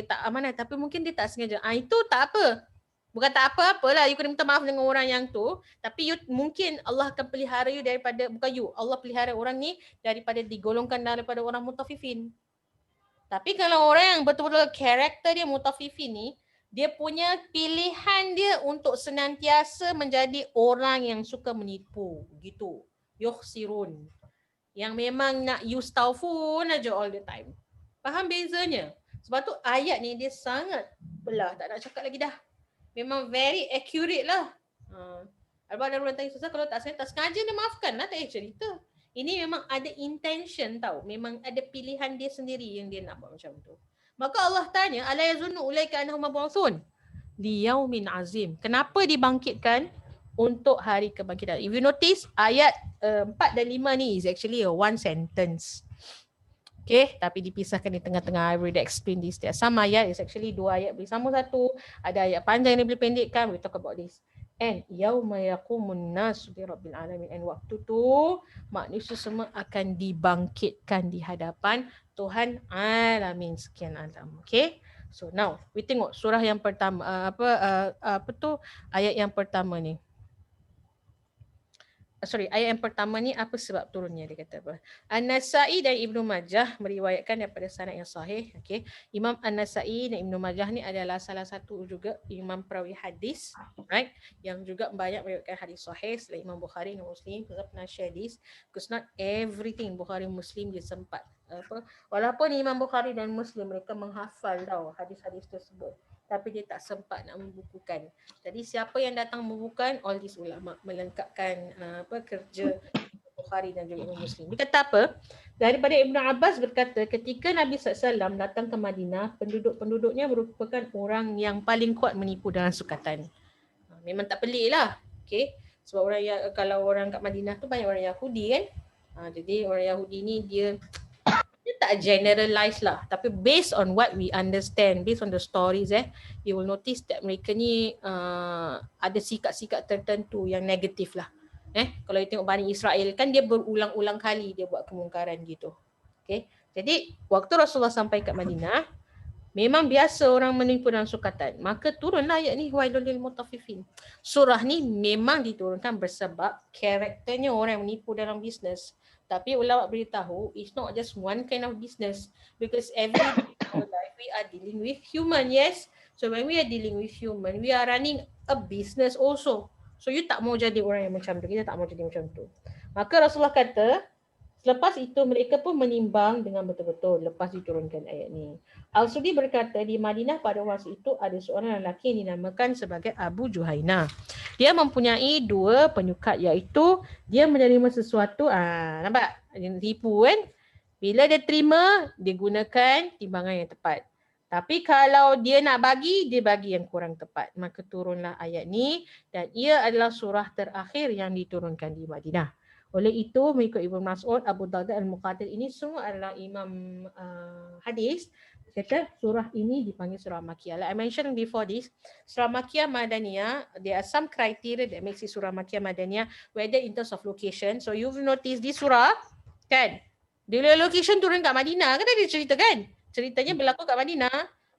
tak amanah, tapi mungkin dia tak sengaja. Itu tak apa. Bukan tak apa-apalah, you kena minta maaf dengan orang yang tu, tapi you, mungkin Allah akan pelihara you daripada, bukan you, Allah pelihara orang ni daripada digolongkan daripada orang mutafifin. Tapi kalau orang yang betul-betul karakter dia mutafifin ni, dia punya pilihan dia untuk senantiasa menjadi orang yang suka menipu gitu. Yukhsirun. Yang memang nak yustawfun aja all the time. Faham bezanya? Sebab tu ayat ni dia sangat belah, tak nak cakap lagi dah. Memang very accurate lah. Ada orang tanya susah kalau tak sengaja dia maafkan lah, tak payah cerita. Ini memang ada intention tau. Memang ada pilihan dia sendiri yang dia nak buat macam tu. Maka Allah tanya, ala yazunnu ulaika annahum mab'utsun li yaumin azim. Kenapa dibangkitkan? Untuk hari kebangkitan. If you notice, ayat 4 dan 5 ni is actually a one sentence. Okay, tapi dipisahkan di tengah-tengah. I already explain this. There are some ayat is actually 2 ayat bersama satu. Ada ayat panjang yang boleh pendekkan. We talk about this. And yauma yaqumun nasu bi rabbil alamin. And waktu tu manusia semua akan dibangkitkan di hadapan Tuhan alamin, sekian alam. Okay. So now we tengok surah yang pertama, ayat yang pertama ni. Ayat yang pertama ni apa sebab turunnya, dia kata apa? An-Nasa'i dan Ibnu Majah meriwayatkan daripada sanad yang sahih. Okay. Imam An-Nasa'i dan Ibnu Majah ni adalah salah satu juga imam perawi hadis, right? Yang juga banyak meriwayatkan hadis sahih selain Imam Bukhari dan Muslim. Kita pernah share this because not everything Bukhari Muslim dia sempat walaupun Imam Bukhari dan Muslim mereka menghafal tau hadis-hadis tersebut, tapi dia tak sempat nak membukukan. Jadi siapa yang datang membukukan, all these ulama melengkapkan kerja Bukhari dan juga Imam Muslim. Dia kata apa? Daripada Ibnu Abbas berkata, ketika Nabi SAW datang ke Madinah, penduduk-penduduknya merupakan orang yang paling kuat menipu dalam sukatan. Memang tak pelik lah. Okay? Sebab kalau orang kat Madinah tu banyak orang Yahudi kan. Jadi orang Yahudi ni dia tak generalize lah, tapi based on what we understand, based on the stories, you will notice that mereka ni ada sikap-sikap tertentu yang negatif lah. Kalau you tengok Bani Israel kan dia berulang-ulang kali dia buat kemungkaran gitu. Okay. Jadi waktu Rasulullah sampai kat Madinah, memang biasa orang menipu dalam sukatan. Maka turunlah ayat ni, wailul lil mutaffifin. Surah ni memang diturunkan bersebab karakternya orang yang menipu dalam bisnes. Tapi ulama beritahu, it's not just one kind of business. Because every day in our life, we are dealing with human, yes? So when we are dealing with human, we are running a business also. So you tak mau jadi orang yang macam tu. Kita tak mau jadi macam tu. Maka Rasulullah kata, selepas itu mereka pun menimbang dengan betul-betul lepas diturunkan ayat ni. Al-Sudi berkata, di Madinah pada masa itu ada seorang lelaki yang dinamakan sebagai Abu Juhaina. Dia mempunyai 2 penyukat, iaitu dia menerima sesuatu, nampak? Dia tipu kan? Bila dia terima, dia gunakan timbangan yang tepat. Tapi kalau dia nak bagi, dia bagi yang kurang tepat. Maka turunlah ayat ni dan ia adalah surah terakhir yang diturunkan di Madinah. Oleh itu, mengikut Ibn Mas'ud, Abu Darda Al-Muqatil ini semua adalah imam hadis. Kata surah ini dipanggil surah Makkiyah. Like I mentioned before this, surah Makkiyah Madaniyah, there are some criteria that makes it surah Makkiyah Madaniyah, whether in terms of location. So you've noticed this surah, kan? Dia location turun kat Madinah, kan dia cerita kan? Ceritanya berlaku kat Madinah,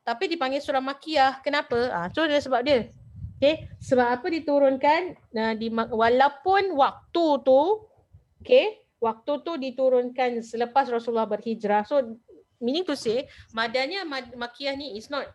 tapi dipanggil surah Makkiyah. Kenapa? So dia sebab dia. Okay, sebab apa diturunkan walaupun waktu tu, okay, waktu tu diturunkan selepas Rasulullah berhijrah. So meaning to say, Madaniyah Makkiyah ni is not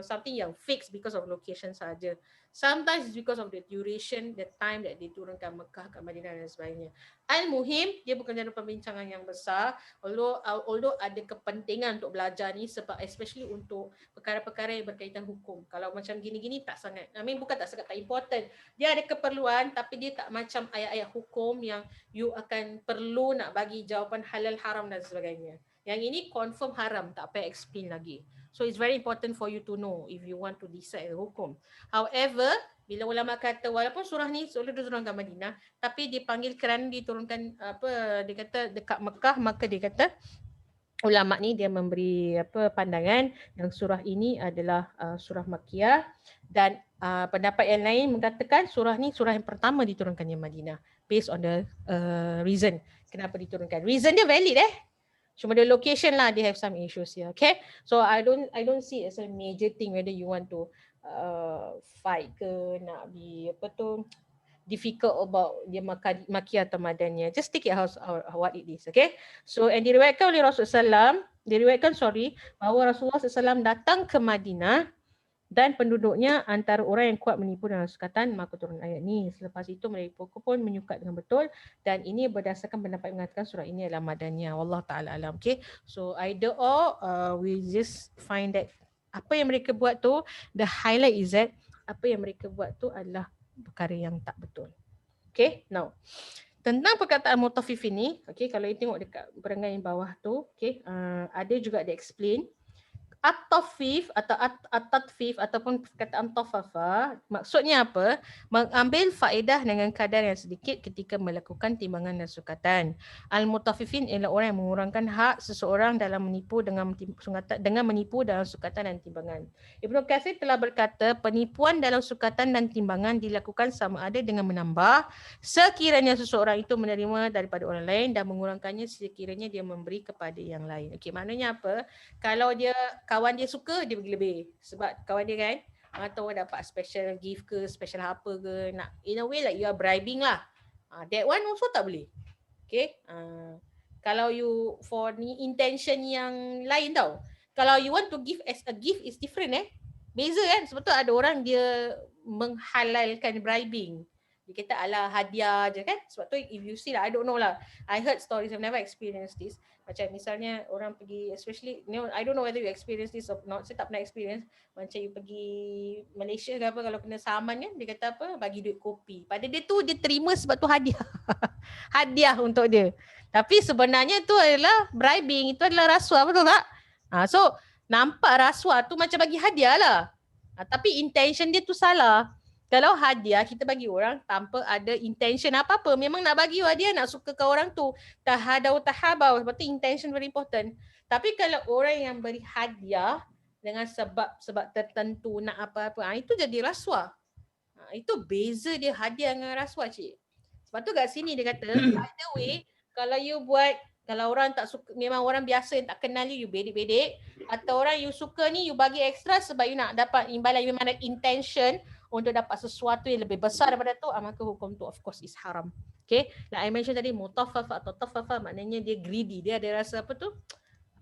something yang fixed because of location saja. Sometimes it's because of the duration, the time that diturunkan Mekah ke Madinah dan sebagainya. Al-Muhim, dia bukan jadi perbincangan yang besar. Although ada kepentingan untuk belajar ni sebab especially untuk perkara-perkara yang berkaitan hukum. Kalau macam gini-gini tak sangat, bukan tak sangat tak important. Dia ada keperluan tapi dia tak macam ayat-ayat hukum yang you akan perlu nak bagi jawapan halal haram dan sebagainya. Yang ini confirm haram, tak payah explain lagi. So it's very important for you to know if you want to decide the hukum. However, bila ulama kata walaupun surah ni surah diturunkan Madinah, tapi dipanggil kerana diturunkan dia kata dekat Mekah, maka dia kata ulama ni dia memberi pandangan yang surah ini adalah surah Makkiyah dan pendapat yang lain mengatakan surah ni surah yang pertama diturunkan di Madinah based on the reason kenapa diturunkan. Reason dia valid cuma the location lah, they have some issues here. Okay, so I don't see it as a major thing whether you want to fight ke nak be difficult about dia Makkiyah atau Madaniyah. Just take it how what it is. Okay, so and diriwayatkan oleh Rasulullah bahawa Rasulullah SAW datang ke Madinah dan penduduknya antara orang yang kuat menipu dalam sukatan, maka turun ayat ni. Selepas itu mereka pun menyukat dengan betul dan ini berdasarkan pendapat yang mengatakan surah ini adalah Madaniyah. Wallahu ta'ala alam. Okay, so either or we just find that apa yang mereka buat tu, the highlight is that apa yang mereka buat tu adalah perkara yang tak betul. Okay, now tentang perkataan mutaffif ini, okay, kalau you tengok dekat perenggan yang bawah tu, okay, ada juga dia explain at-tafif atau at-tatfif ataupun perkataan tafafa, maksudnya apa? Mengambil faedah dengan kadar yang sedikit ketika melakukan timbangan dan sukatan. Al-mutaffifin ialah orang yang mengurangkan hak seseorang dalam menipu dengan menipu dalam sukatan dan timbangan. Ibnu Katsir telah berkata, penipuan dalam sukatan dan timbangan dilakukan sama ada dengan menambah sekiranya seseorang itu menerima daripada orang lain dan mengurangkannya sekiranya dia memberi kepada yang lain. Okey, maknanya apa? Kalau kawan dia suka, dia bagi lebih sebab kawan dia kan atau dapat special gift ke, special apa ke, nak in a way like you are bribing lah. That one also tak boleh. Okay, kalau you for ni intention yang lain tau. Kalau you want to give as a gift is different beza kan. Sebab tu ada orang dia menghalalkan bribing. Dia kata ala hadiah je kan. Sebab tu if you see lah, I don't know lah, I heard stories, I've never experienced this. Macam misalnya orang pergi, especially, I don't know whether you experience this or not, saya tak pernah experience. Macam you pergi Malaysia ke apa, kalau kena saman kan, dia kata apa, bagi duit kopi. Pada dia tu, dia terima sebab tu hadiah. Hadiah untuk dia. Tapi sebenarnya tu adalah bribing, itu adalah rasuah, betul tak? So, nampak rasuah tu macam bagi hadiah lah. Tapi intention dia tu salah. Kalau hadiah kita bagi orang tanpa ada intention apa-apa, memang nak bagi hadiah, nak suka ke orang tu, tahadau tahabau, sebab tu intention very important. Tapi kalau orang yang beri hadiah dengan sebab tertentu nak apa-apa, itu jadi rasuah. Itu beza dia hadiah dengan rasuah, cik. Sebab tu kat sini dia kata, by the way, kalau you buat, kalau orang tak suka, memang orang biasa yang tak kenal you bedek-bedek, atau orang you suka ni, you bagi extra sebab you nak dapat imbalan, memang ada intention untuk dapat sesuatu yang lebih besar daripada tu, maka hukum tu of course is haram. Okay, like I mention tadi, mutaffaf atau tafafa maknanya dia greedy, dia ada rasa apa tu?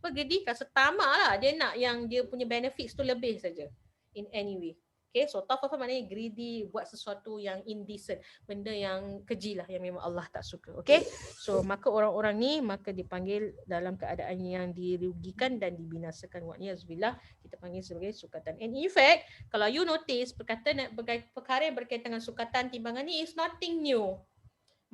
Apa greedy? Rasa tamak lah, dia nak yang dia punya benefits tu lebih saja in any way. Okay, so tafafa maknanya greedy, buat sesuatu yang indecent, benda yang keji lah, yang memang Allah tak suka. Okay, so maka orang-orang ni maka dipanggil dalam keadaan yang dirugikan dan dibinasakan. Wa'niyazbillah, kita panggil sebagai sukatan. And in fact, kalau you notice perkara yang berkaitan dengan sukatan timbangan ni is nothing new.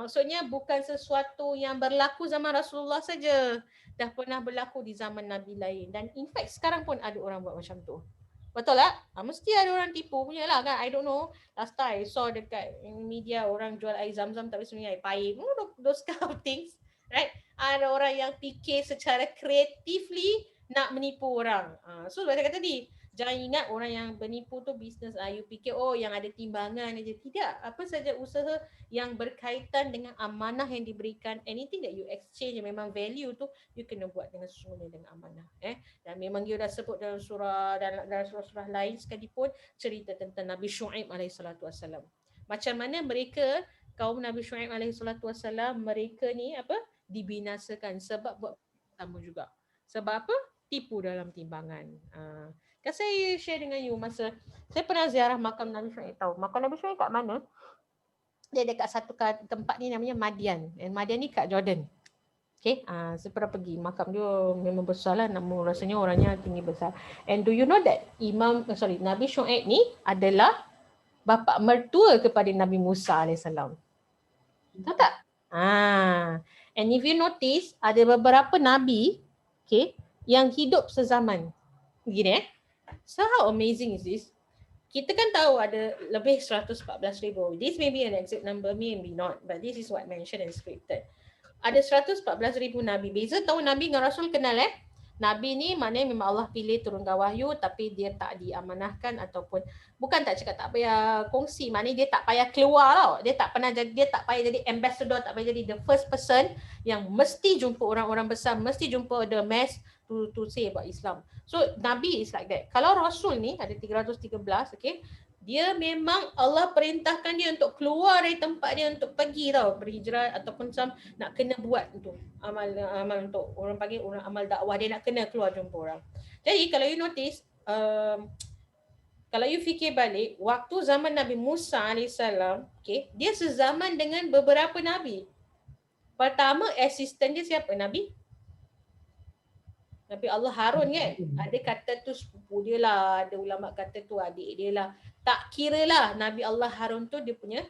Maksudnya bukan sesuatu yang berlaku zaman Rasulullah saja. Dah pernah berlaku di zaman Nabi lain. Dan in fact sekarang pun ada orang buat macam tu. Betul tak? Mesti ada orang tipu punya lah kan. I don't know. Last time I saw dekat media orang jual air zam-zam tapi sebenarnya air pahit. Those kind of things. Right? Ada orang yang fikir secara creatively nak menipu orang. So saya kata tadi, jangan ingat orang yang bernipu tu bisnes. You fikir yang ada timbangan aja. Tidak. Apa saja usaha yang berkaitan dengan amanah yang diberikan, anything that you exchange yang memang value tu, you kena buat dengan sesungguhnya dengan amanah. Dan memang dia dah sebut dalam surah-surah lain sekalipun cerita tentang Nabi Syuaib alaihissalatu wassalam. Macam mana mereka, kaum Nabi Syuaib alaihissalatu wassalam, mereka ni dibinasakan sebab buat sama juga. Sebab apa? Tipu dalam timbangan. Kan saya share dengan you masa saya pernah ziarah makam Nabi Syuaib. Tahu makam Nabi Syuaib kat mana? Dia dekat satu tempat ni namanya Madian. And Madian ni kat Jordan. Okay, saya pernah pergi. Makam dia memang besar lah. Namun rasanya orangnya tinggi besar. And do you know that Nabi Syuaib ni adalah bapa mertua kepada Nabi Musa AS. Tahu tak? And if you notice, ada beberapa Nabi yang hidup sezaman. Begini So how amazing is this? Kita kan tahu ada lebih 114,000. This may be an exact number, maybe not. But this is what mentioned and scripted. Ada 114,000 Nabi. Beza tahu Nabi dengan Rasul kenal Nabi ni maknanya memang Allah pilih turunkan wahyu tapi dia tak diamanahkan ataupun bukan tak cakap tak payah kongsi, maknanya dia tak payah keluar tau. Dia tak payah jadi ambassador, tak payah jadi the first person yang mesti jumpa orang-orang besar, mesti jumpa the mass to say about Islam. So Nabi is like that. Kalau Rasul ni ada 313, dia memang Allah perintahkan dia untuk keluar dari tempat dia untuk pergi berhijrah ataupun nak kena buat untuk amal untuk orang panggil orang amal dakwah, dia nak kena keluar jumpa orang. Jadi kalau you notice, kalau you fikir balik, waktu zaman Nabi Musa AS, dia sezaman dengan beberapa Nabi. Pertama asisten dia siapa? Nabi Allah Harun kan. Ada kata tu sepupu dia lah, ada ulama kata tu adik dia lah. Tak kira lah Nabi Allah Harun tu dia punya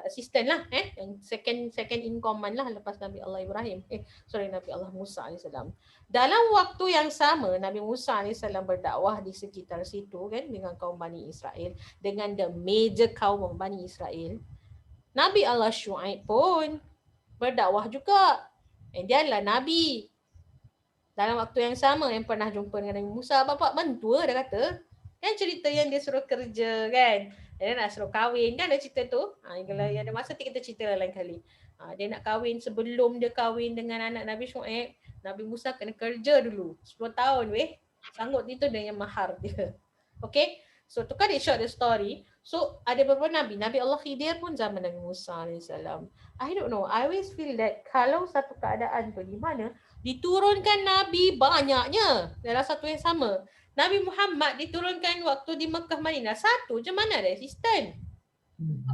assistant lah. Yang second in command lah lepas Nabi Allah Ibrahim. Nabi Allah Musa AS. Dalam waktu yang sama Nabi Musa AS berdakwah di sekitar situ kan dengan kaum Bani Israel. Dengan the major kaum Bani Israel. Nabi Allah Syuaib pun berdakwah juga. And dia adalah Nabi. Dalam waktu yang sama yang pernah jumpa dengan Nabi Musa, bapak mentua dah kata. Kan cerita yang dia suruh kerja kan. Dia nak suruh kahwin kan ada cerita tu. Kalau ada masa kita cerita lain kali. Dia nak kahwin, sebelum dia kahwin dengan anak Nabi Syuaib, Nabi Musa kena kerja dulu. 10 tahun Sanggup itu dengan mahar dia. Okay. So to cut it short the story. So ada beberapa Nabi. Nabi Allah Khidir pun zaman Nabi Musa AS. I don't know. I always feel that kalau satu keadaan tu di mana diturunkan Nabi banyaknya dalam satu yang sama. Nabi Muhammad diturunkan waktu di Mekah Madinah. Satu je mana ada asisten.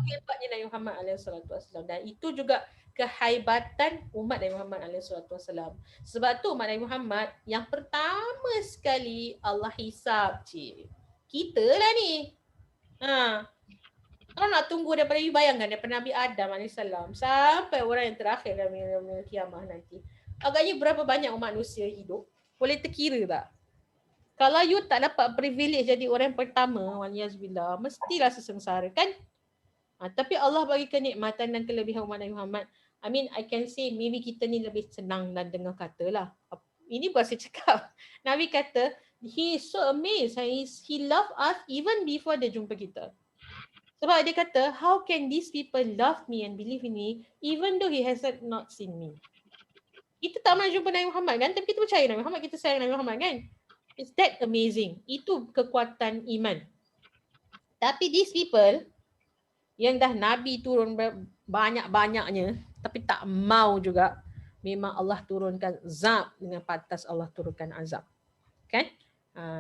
Hebatnya Nabi Muhammad SAW. Dan itu juga kehaibatan umat Nabi Muhammad SAW. Sebab tu umat Nabi Muhammad yang pertama sekali Allah hisab. Kita lah ni. Kalau nak tunggu daripada you bayangkan daripada Nabi Adam AS sampai orang yang terakhir dalam kiamah nanti. Agaknya berapa banyak manusia hidup? Boleh terkira tak? Kalau you tak dapat privilege jadi orang yang pertama, waliyazbillah, mestilah sesengsara kan? Tapi Allah bagi kenikmatan dan kelebihan umat Nabi Muhammad. I mean, I can say maybe kita ni lebih senang dan dengar kata lah. Ini buat saya cakap. Nabi kata, he is so amazed. He love us even before dia jumpa kita. Sebab dia kata, how can these people love me and believe in me even though he has not seen me? Kita tak pernah jumpa Nabi Muhammad kan, tapi kita percaya Nabi Muhammad, kita sayang Nabi Muhammad kan. It's that amazing. Itu kekuatan iman. Tapi these people yang dah Nabi turun banyak-banyaknya tapi tak mau juga, memang Allah turunkan azab dengan pantas Allah turunkan azab. Kan?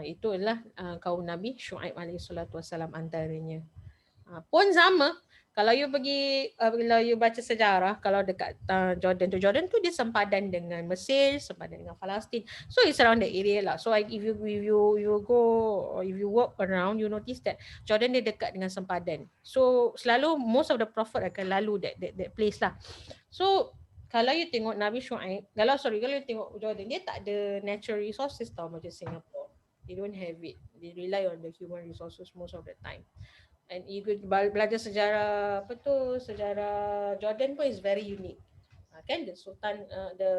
Itu adalah kaum Nabi Syuaib alaihissalatu wassalam antaranya. Pun sama, Kalau you pergi, kalau you baca sejarah, kalau dekat Jordan tu dia sempadan dengan Mesir, sempadan dengan Palestin. So it's around the area lah. So if you go, or if you walk around, you notice that Jordan dia dekat dengan sempadan. So selalu most of the prophet akan lalu that place lah. So kalau you tengok Nabi Shu'aib, kalau you tengok Jordan, dia tak ada natural resources tau macam Singapore. They don't have it. They rely on the human resources most of the time. And you could belajar sejarah sejarah Jordan pun is very unique. Kan the Sultan, the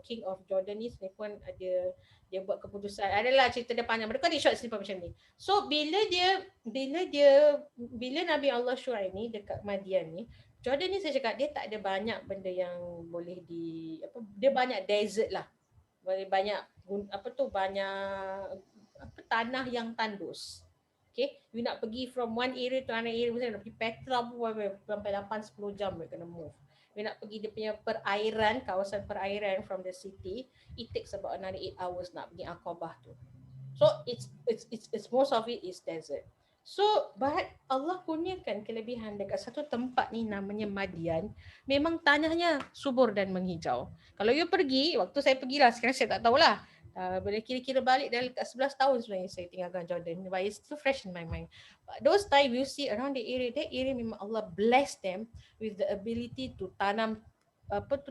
King of Jordan ni pun ada, dia buat keputusan, adalah cerita dia panjang. Mereka di short slipper macam ni. So bila Nabi Allah Shu'aib ni dekat Madian ni, Jordan ni saya cakap dia tak ada banyak benda yang boleh dia banyak desert lah. Banyak tanah yang tandus. Okay, you nak pergi from one area to another area, misalnya nak pergi Petra pun sampai 8-10 jam you kena move. You nak pergi dia punya perairan, kawasan perairan from the city, it takes about another 8 hours nak pergi Aqabah tu. So it's most of it is desert. So but Allah kurniakan kelebihan dekat satu tempat ni namanya Madian, memang tanahnya subur dan menghijau. Kalau you pergi, waktu saya pergilah, sekarang saya tak tahulah. Boleh kira-kira balik dah dekat 11 tahun sebenarnya saya tinggalkan Jordan, but it's still fresh in my mind. But those time you see around the area, that area memang Allah bless them with the ability to tanam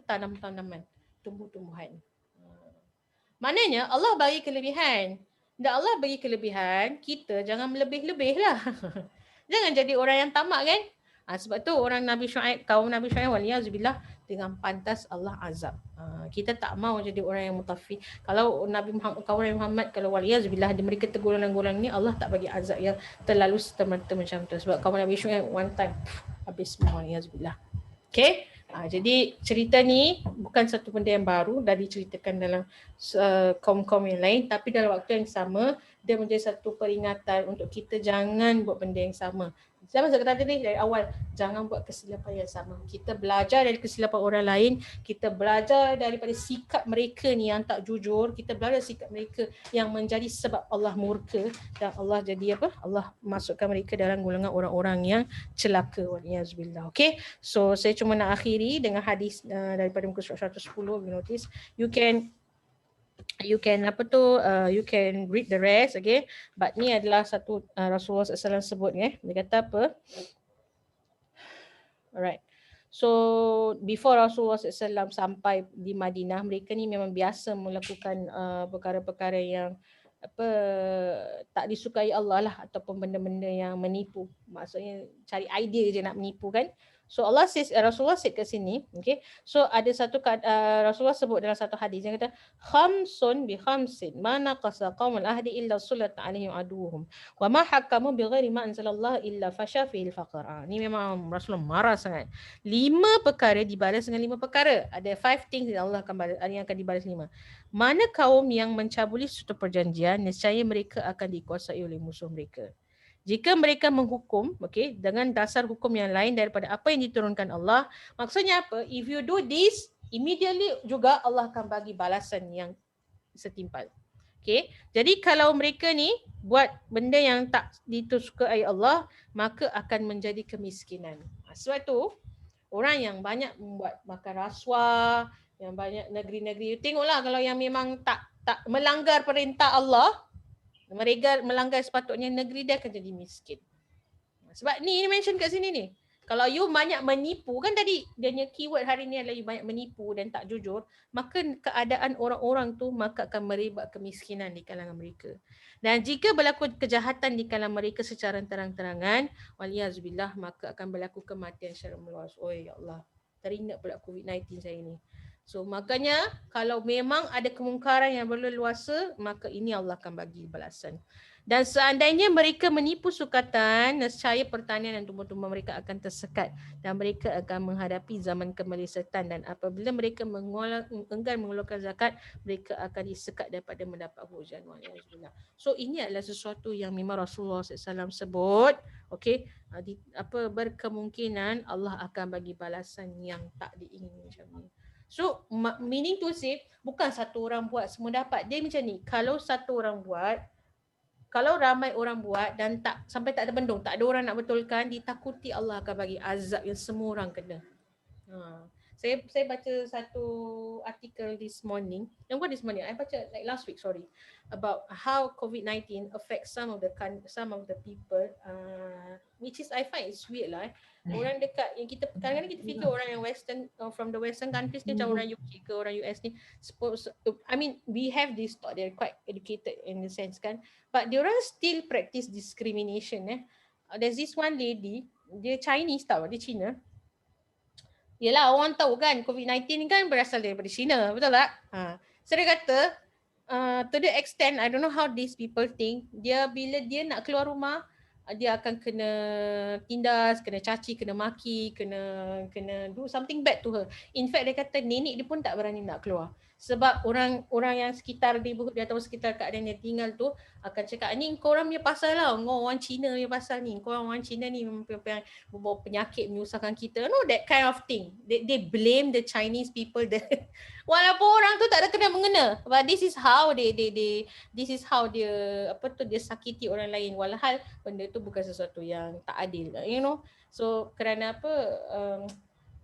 tanaman, tumbuh-tumbuhan. Maknanya Allah bagi kelebihan. Dan Allah bagi kelebihan, kita jangan melebih-lebih lah. Jangan jadi orang yang tamak kan. Sebab tu orang Nabi Shu'aib, kaum Nabi Shu'aib waliyazubillah, dengan pantas Allah azab. Kita tak mau jadi orang yang mutafif. Kalau kaum Nabi Muhammad, kalau waliyazubillah mereka tegur golongan ni, Allah tak bagi azab yang terlalu serta-merta macam tu. Sebab kaum Nabi Shu'aib one time habis semua, waliyazubillah. Okay. Jadi cerita ni bukan satu benda yang baru, dah diceritakan dalam kaum-kaum yang lain, tapi dalam waktu yang sama dia menjadi satu peringatan untuk kita jangan buat benda yang sama. Sama saya kata tadi dari awal, jangan buat kesilapan yang sama. Kita belajar dari kesilapan orang lain, kita belajar daripada sikap mereka ni yang tak jujur, kita belajar sikap mereka yang menjadi sebab Allah murka dan Allah jadi Allah masukkan mereka dalam golongan orang-orang yang celaka. Waliyazbillah. Okay, so saya cuma nak akhiri dengan hadis daripada muka surat 110. You notice, you can you can read the rest, okay, but ni adalah satu Rasulullah SAW sebut dia kata apa, alright. So before Rasulullah SAW sampai di Madinah, mereka ni memang biasa melakukan perkara-perkara yang tak disukai Allah lah, ataupun benda-benda yang menipu, maksudnya cari idea je nak menipu kan. So Allah says, Rasulullah said kat sini, okay. So ada satu Rasulullah sebut dalam satu hadis yang kata khamsun bi khamsin ma naqasa qaumul ahdi illa sulat alaihim aduhum wa ma hakamu bi ghairi ma anzalallah illa fasha fil faqr. Ni memang Rasulullah marah sangat. 5 perkara dibalas dengan 5 perkara. Ada 5 things yang Allah akan balas, yang akan dibalas 5. Mana kaum yang mencabuli suatu perjanjian, nescaya mereka akan dikuasai oleh musuh mereka. Jika mereka menghukum, okay, dengan dasar hukum yang lain daripada apa yang diturunkan Allah, maksudnya apa? If you do this, immediately juga Allah akan bagi balasan yang setimpal. Okay, jadi kalau mereka ni buat benda yang tak disukai Allah, maka akan menjadi kemiskinan. Sebab tu orang yang banyak membuat makan rasuah, yang banyak negeri-negeri, tengoklah kalau yang memang tak melanggar perintah Allah, mereka melanggar sepatutnya, negeri dia akan jadi miskin. Sebab ni mention kat sini ni. Kalau you banyak menipu, kan tadi dia punya keyword hari ni adalah you banyak menipu dan tak jujur, maka keadaan orang-orang tu maka akan merebak kemiskinan di kalangan mereka. Dan jika berlaku kejahatan di kalangan mereka secara terang-terangan, waliyazubillah, maka akan berlaku kematian secara meluas. Oh ya Allah, teringat pula COVID-19 saya ni. So makanya kalau memang ada kemungkaran yang berleluasa, maka ini Allah akan bagi balasan. Dan seandainya mereka menipu sukatan, nescaya pertanian dan tumbuh-tumbuhan mereka akan tersekat dan mereka akan menghadapi zaman kemelesetan, dan apabila mereka enggan mengeluarkan zakat, mereka akan disekat daripada mendapat hujan. So ini adalah sesuatu yang memang Rasulullah SAW sebut, okay, berkemungkinan Allah akan bagi balasan yang tak diingini macam ni. So meaning to say, bukan satu orang buat semua dapat. Dia macam ni, kalau satu orang buat, kalau ramai orang buat dan sampai tak terbendung, tak ada orang nak betulkan, ditakuti Allah akan bagi azab yang semua orang kena. Saya baca satu artikel this morning, I baca like last week, sorry, about how COVID-19 affects some of the people, which is I find it's weird lah. Orang dekat yang kita kadang-kadang kita fikir orang yang western, from the western countries ni macam orang UK ke orang US ni, I mean we have this thought, they're quite educated in the sense kan, but diorang still practice discrimination. There's this one lady, dia Chinese tau, dia Cina. Yelah, orang tahu kan COVID-19 kan berasal daripada China, betul tak? So dia kata, to the extent, I don't know how these people think, bila dia nak keluar rumah, dia akan kena tindas, kena caci, kena maki, kena do something bad to her. In fact, dia kata nenek dia pun tak berani nak keluar. Sebab orang yang sekitar neighborhood dia atau sekitar keadaan dia tinggal tu akan cakap, ni kau orang punya pasal lah, kau orang Cina punya pasal ni, kau orang Cina ni membawa penyakit menyusahkan kita. No, that kind of thing. They blame the Chinese people walaupun orang tu tak ada kena mengena, but this is how dia sakiti orang lain, walhal benda tu bukan sesuatu yang tak adil, you know. So kerana apa,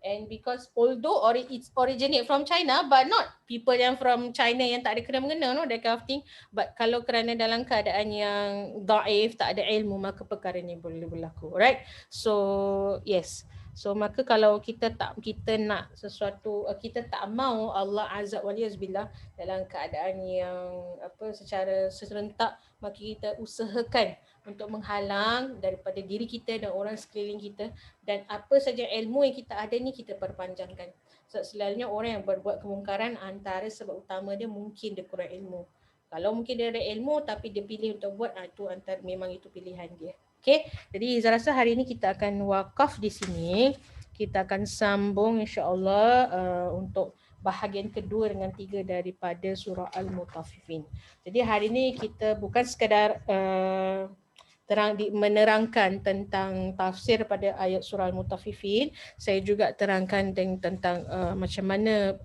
and because although it's originate from China, but not people yang from China yang tak ada kena mengena, no, that kind of thing. But kalau kerana dalam keadaan yang dhaif, tak ada ilmu, maka perkara ni boleh berlaku, right? So yes, so maka kalau kita nak sesuatu, kita tak mau Allah azab waliyazbillah dalam keadaan yang secara serentak, maka kita usahakan untuk menghalang daripada diri kita dan orang sekeliling kita, dan apa saja ilmu yang kita ada ni kita perpanjangkan. So, selalunya orang yang berbuat kemungkaran, antara sebab utama dia mungkin dia kurang ilmu. Kalau mungkin dia ada ilmu tapi dia pilih untuk buat, memang itu pilihan dia. Okay, jadi saya rasa hari ini kita akan wakaf di sini. Kita akan sambung insya-Allah untuk bahagian kedua dengan 3 daripada surah Al-Mutaffifin. Jadi hari ini kita bukan sekadar menerangkan tentang tafsir pada ayat surah Al-Mutaffifin, saya juga terangkan tentang macam mana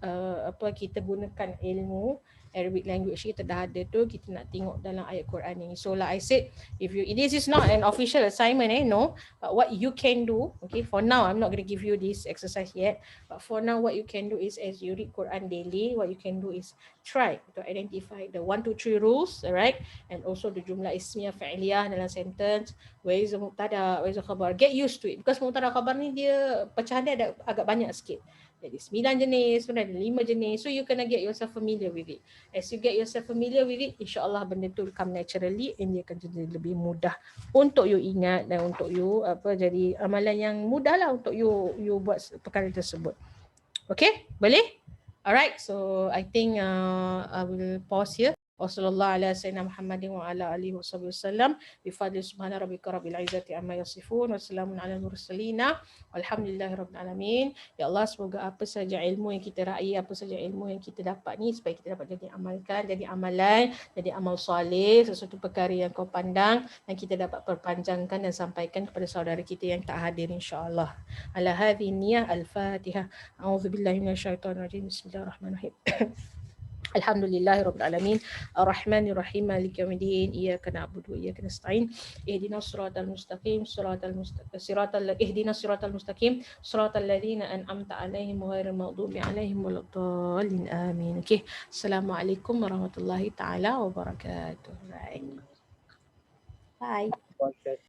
kita gunakan ilmu Arabic language kita dah ada tu, kita nak tengok dalam ayat Quran ini. So like I said, this is not an official assignment, no, but what you can do, okay, for now I'm not going to give you this exercise yet, but for now what you can do is, as you read Quran daily, what you can do is try to identify the 1, 2, 3 rules, right, and also the jumlah ismiyah fa'iliyah dalam sentence, where is the mubtada, where is the khabar, get used to it, because mubtada khabar ni dia pecahan dia ada agak banyak sikit. Jadi 9 jenis, sebenarnya ada 5 jenis. So you kena get yourself familiar with it. As you get yourself familiar with it, insya-Allah benda tu come naturally and dia akan jadi lebih mudah untuk you ingat dan untuk you jadi amalan yang mudah lah untuk you buat perkara tersebut. Okay? Boleh? Alright, so I think I will pause here. Wassallallahu ala sayyidina Muhammadin wa ala alihi wasallam. Bifadli subhana rabbika rabbil izzati amma yasifun. Wassalamun ala mursalina. Walhamdulillahi rabbil alamin. Ya Allah, semoga apa saja ilmu yang kita raih, apa saja ilmu yang kita dapat ni, supaya kita dapat jadi amalkan, jadi amalan, jadi amal soleh, sesuatu perkara yang kau pandang, dan kita dapat perpanjangkan dan sampaikan kepada saudara kita yang tak hadir insya-Allah. Ala hadhihi niyyah al-Fatihah. A'udzubillahi minasyaitonir rajim. Bismillahirrahmanirrahim. Alhamdulillahirabbil alamin arrahmanir rahim maliki yaumiddin iyyaka na'budu wa iyyaka nasta'in ihdinas siratal mustaqim siratal mustaqim siratal ladzina an'amta 'alaihim ghairil maghdubi 'alaihim waladdallin amin. Okay, assalamualaikum warahmatullahi taala wabarakatuh. Bye.